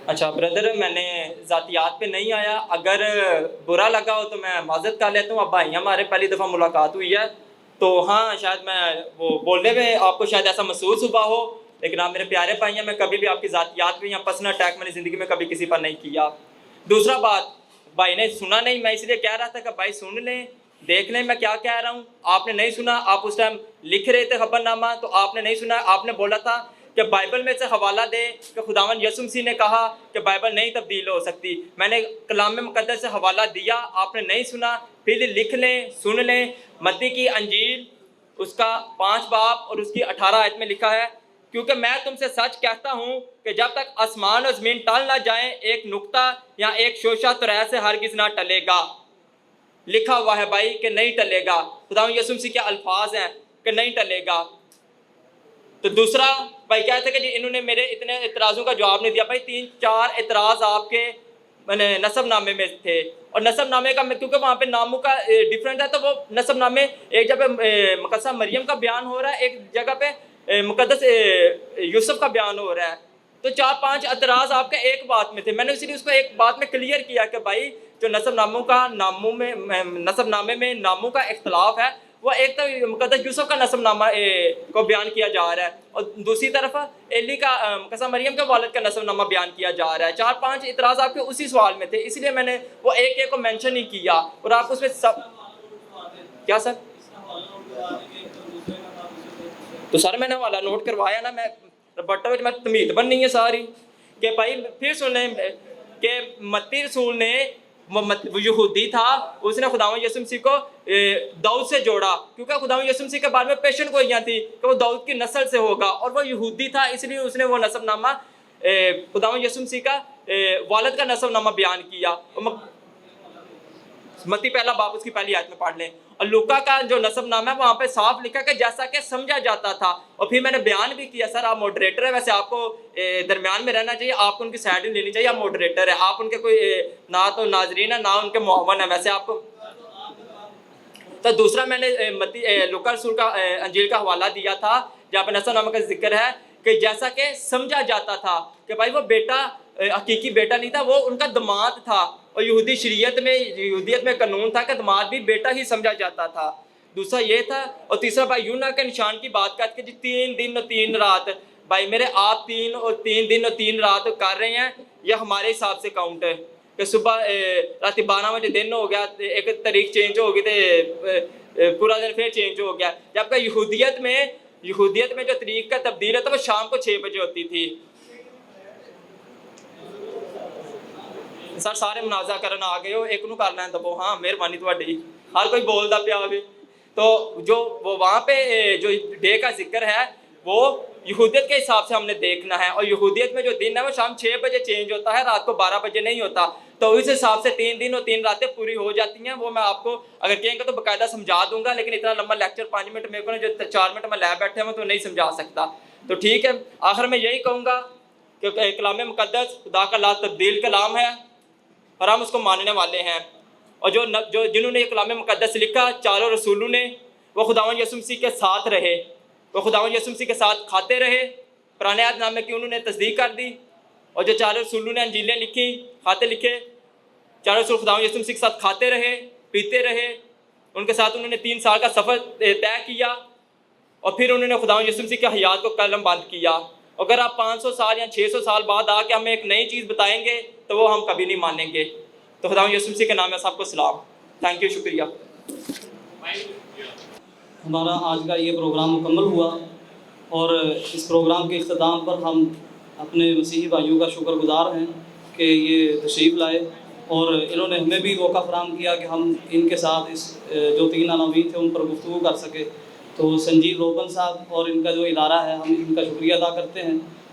اچھا بردر, میں نے ذاتیات پہ نہیں آیا, اگر برا لگا ہو تو میں معذرت کر لیتا ہوں. اب بھائی ہمارے پہلی دفعہ ملاقات ہوئی ہے, تو ہاں شاید میں وہ بولنے میں آپ کو شاید ایسا محسوس ہوا ہو, لیکن آپ میرے پیارے بھائی ہیں, میں کبھی بھی آپ کی ذاتیات پہ یا پرسنل اٹیک میں نے زندگی میں کبھی کسی پر نہیں کیا. دوسرا بات, بھائی نے سنا نہیں, میں اس لیے کہہ رہا تھا کہ بھائی سن لیں, دیکھ لیں میں کیا کہہ رہا ہوں. آپ نے نہیں سنا, آپ اس ٹائم لکھ رہے تھے خبر نامہ, تو آپ نے نہیں سنا. آپ نے بولا تھا کہ بائبل میں سے حوالہ دے کہ خداوند یسوع مسیح نے کہا کہ بائبل نہیں تبدیل ہو سکتی. میں نے کلام مقدس سے حوالہ دیا, آپ نے نہیں سنا. پھر لکھ لیں, سن لیں, متی کی انجیل اس کا 5 باب اور اس کی 18 آیت میں لکھا ہے, کیونکہ میں تم سے سچ کہتا ہوں کہ جب تک آسمان اور زمین ٹل نہ جائیں, ایک نقطہ یا ایک شوشہ طرح سے ہرگز نہ ٹلے گا. لکھا ہوا ہے بھائی کہ نہیں ٹلے گا. خداوند یسوع مسیح کے الفاظ ہیں کہ نہیں ٹلے گا. تو دوسرا بھائی کہتے کہ جی انہوں نے میرے اتنے اعتراضوں کا جواب نہیں دیا. بھائی 3-4 اعتراض آپ کے نسب نامے میں تھے, اور نسب نامے کا کیونکہ وہاں پہ ناموں کا ڈفرینٹ ہے, تو وہ نسب نامے ایک جگہ مقدسہ مریم کا بیان ہو رہا ہے, ایک جگہ پہ مقدس یوسف کا بیان ہو رہا ہے. تو 4-5 اعتراض آپ کے ایک بات میں تھے. میں نے اسی لیے اس کو ایک بات میں کلیئر کیا کہ بھائی جو نسب نامے میں ناموں کا اختلاف ہے, وہ ایک تو مقدس یوسف کا نسب نامہ کو بیان کیا جا رہا ہے, اور دوسری طرف ایلی کا مقدسہ مریم کے والد کا نسب نامہ بیان کیا جا رہا ہے. 4-5 اعتراض آپ کے اسی سوال میں تھے, اس لیے میں نے وہ ایک ایک کو مینشن ہی کیا. اور آپ اس میں سب کیا سر, تو سر میں نے والا نوٹ کروایا نا, میں بٹا میں تمیز بننی ہے ساری کہ بھائی پھر سنیں کہ متی رسول نے, وہ یہودی تھا, اس نے خداوند یسوع مسیح کو داؤد سے جوڑا, کیونکہ خداوند یسوع مسیح کے بارے میں پیشن گوئیاں تھی کہ وہ داؤد کی نسل سے ہوگا, اور وہ یہودی تھا, اس لیے اس نے وہ نسب نامہ خداوند یسوع مسیح کا والد کا نسب نامہ بیان کیا. متی پہلا باب اس کی پہلی آیت میں پڑھ لیں. اور لوکا کا جو نسب نامہ ہے وہاں پہ صاف لکھا کہ جیسا کہ سمجھا جاتا تھا. اور پھر میں نے بیان بھی کیا, سر آپ موڈریٹر ہے, ویسے آپ کو درمیان میں رہنا چاہیے, آپ کو ان کی سائڈ نہیں لینی چاہیے, آپ موڈریٹر ہے, آپ ان کے کوئی نہ تو ناظرین ہے نہ ان کے معاون ہے, ویسے آپ کو. تو دوسرا میں نے لوکا رسول کا انجیل کا حوالہ دیا تھا جہاں پہ نسب نامہ کا ذکر ہے کہ جیسا کہ سمجھا جاتا تھا کہ بھائی وہ بیٹا حقیقی بیٹا نہیں تھا, وہ ان کا داماد تھا, اور یہودیت میں قانون تھا کہ داماد بھی بیٹا ہی سمجھا جاتا تھا. دوسرا یہ تھا. اور تیسرا بھائی یونا کے نشان کی بات کرتے کہ جی 3 دن اور 3 رات, بھائی میرے آپ 3 دن اور 3 رات کر رہے ہیں, یہ ہمارے حساب سے کاؤنٹ ہے کہ صبح رات 12 بجے دن ہو گیا, ایک تاریخ چینج ہو گئی تو پورا دن پھر چینج ہو گیا. جبکہ یہودیت میں جو تاریخ کا تبدیل ہے تو وہ شام کو 6 بجے ہوتی تھی. سر سارے منازعہ کرنا آ گئے ہو, ایک نو کرنا ہے دبو, ہاں مہربانی تھوڑی, ہر کوئی بولتا پیا ہوئے. تو جو وہ وہاں پہ جو ڈے کا ذکر ہے وہ یہودیت کے حساب سے ہم نے دیکھنا ہے, اور یہودیت میں جو دن ہے وہ شام 6 بجے چینج ہوتا ہے, رات کو 12 بجے نہیں ہوتا. تو اس حساب سے 3 دن اور 3 راتیں پوری ہو جاتی ہیں. وہ میں آپ کو اگر کہیں گے تو باقاعدہ سمجھا دوں گا, لیکن اتنا لمبا لیکچر 5 منٹ میرے کو جو 4 منٹ میں لے بیٹھے ہیں تو نہیں سمجھا سکتا. تو ٹھیک ہے, آخر میں یہی کہوں گا کہ کلام مقدس خدا کا لا تبدیل کلام ہے اور ہم اس کو ماننے والے ہیں. اور جنہوں نے یہ کلام مقدس لکھا, چاروں رسولوں نے, وہ خداوند یسوع مسیح کے ساتھ رہے, وہ خداوند یسوع مسیح کے ساتھ کھاتے رہے, پرانے عہد نامے کی انہوں نے تصدیق کر دی. اور جو چاروں رسولوں نے انجیلیں لکھی, خاطے لکھے, چاروں رسول خداوند یسوع مسیح کے ساتھ کھاتے رہے, پیتے رہے, ان کے ساتھ انہوں نے 3 سال کا سفر طے کیا, اور پھر انہوں نے خداوند یسوع مسیح کی حیات کو قلم بند کیا. اگر آپ 500 سال یا 600 سال بعد آ کے ہمیں ایک نئی چیز بتائیں گے تو وہ ہم کبھی نہیں مانیں گے. تو خدا یسوع مسیح کے نام میں سب کو سلام. تھینک یو، شکریہ. ہمارا آج کا یہ پروگرام مکمل ہوا، اور اس پروگرام کے اختتام پر ہم اپنے مسیحی بھائیوں کا شکر گزار ہیں کہ یہ تشریف لائے، اور انہوں نے ہمیں بھی موقع فراہم کیا کہ ہم ان کے ساتھ اس جو 3 عناوین تھے ان پر گفتگو کر سکے. تو سنجیو روبن صاحب اور ان کا جو ادارہ ہے، ہم ان کا شکریہ ادا کرتے ہیں.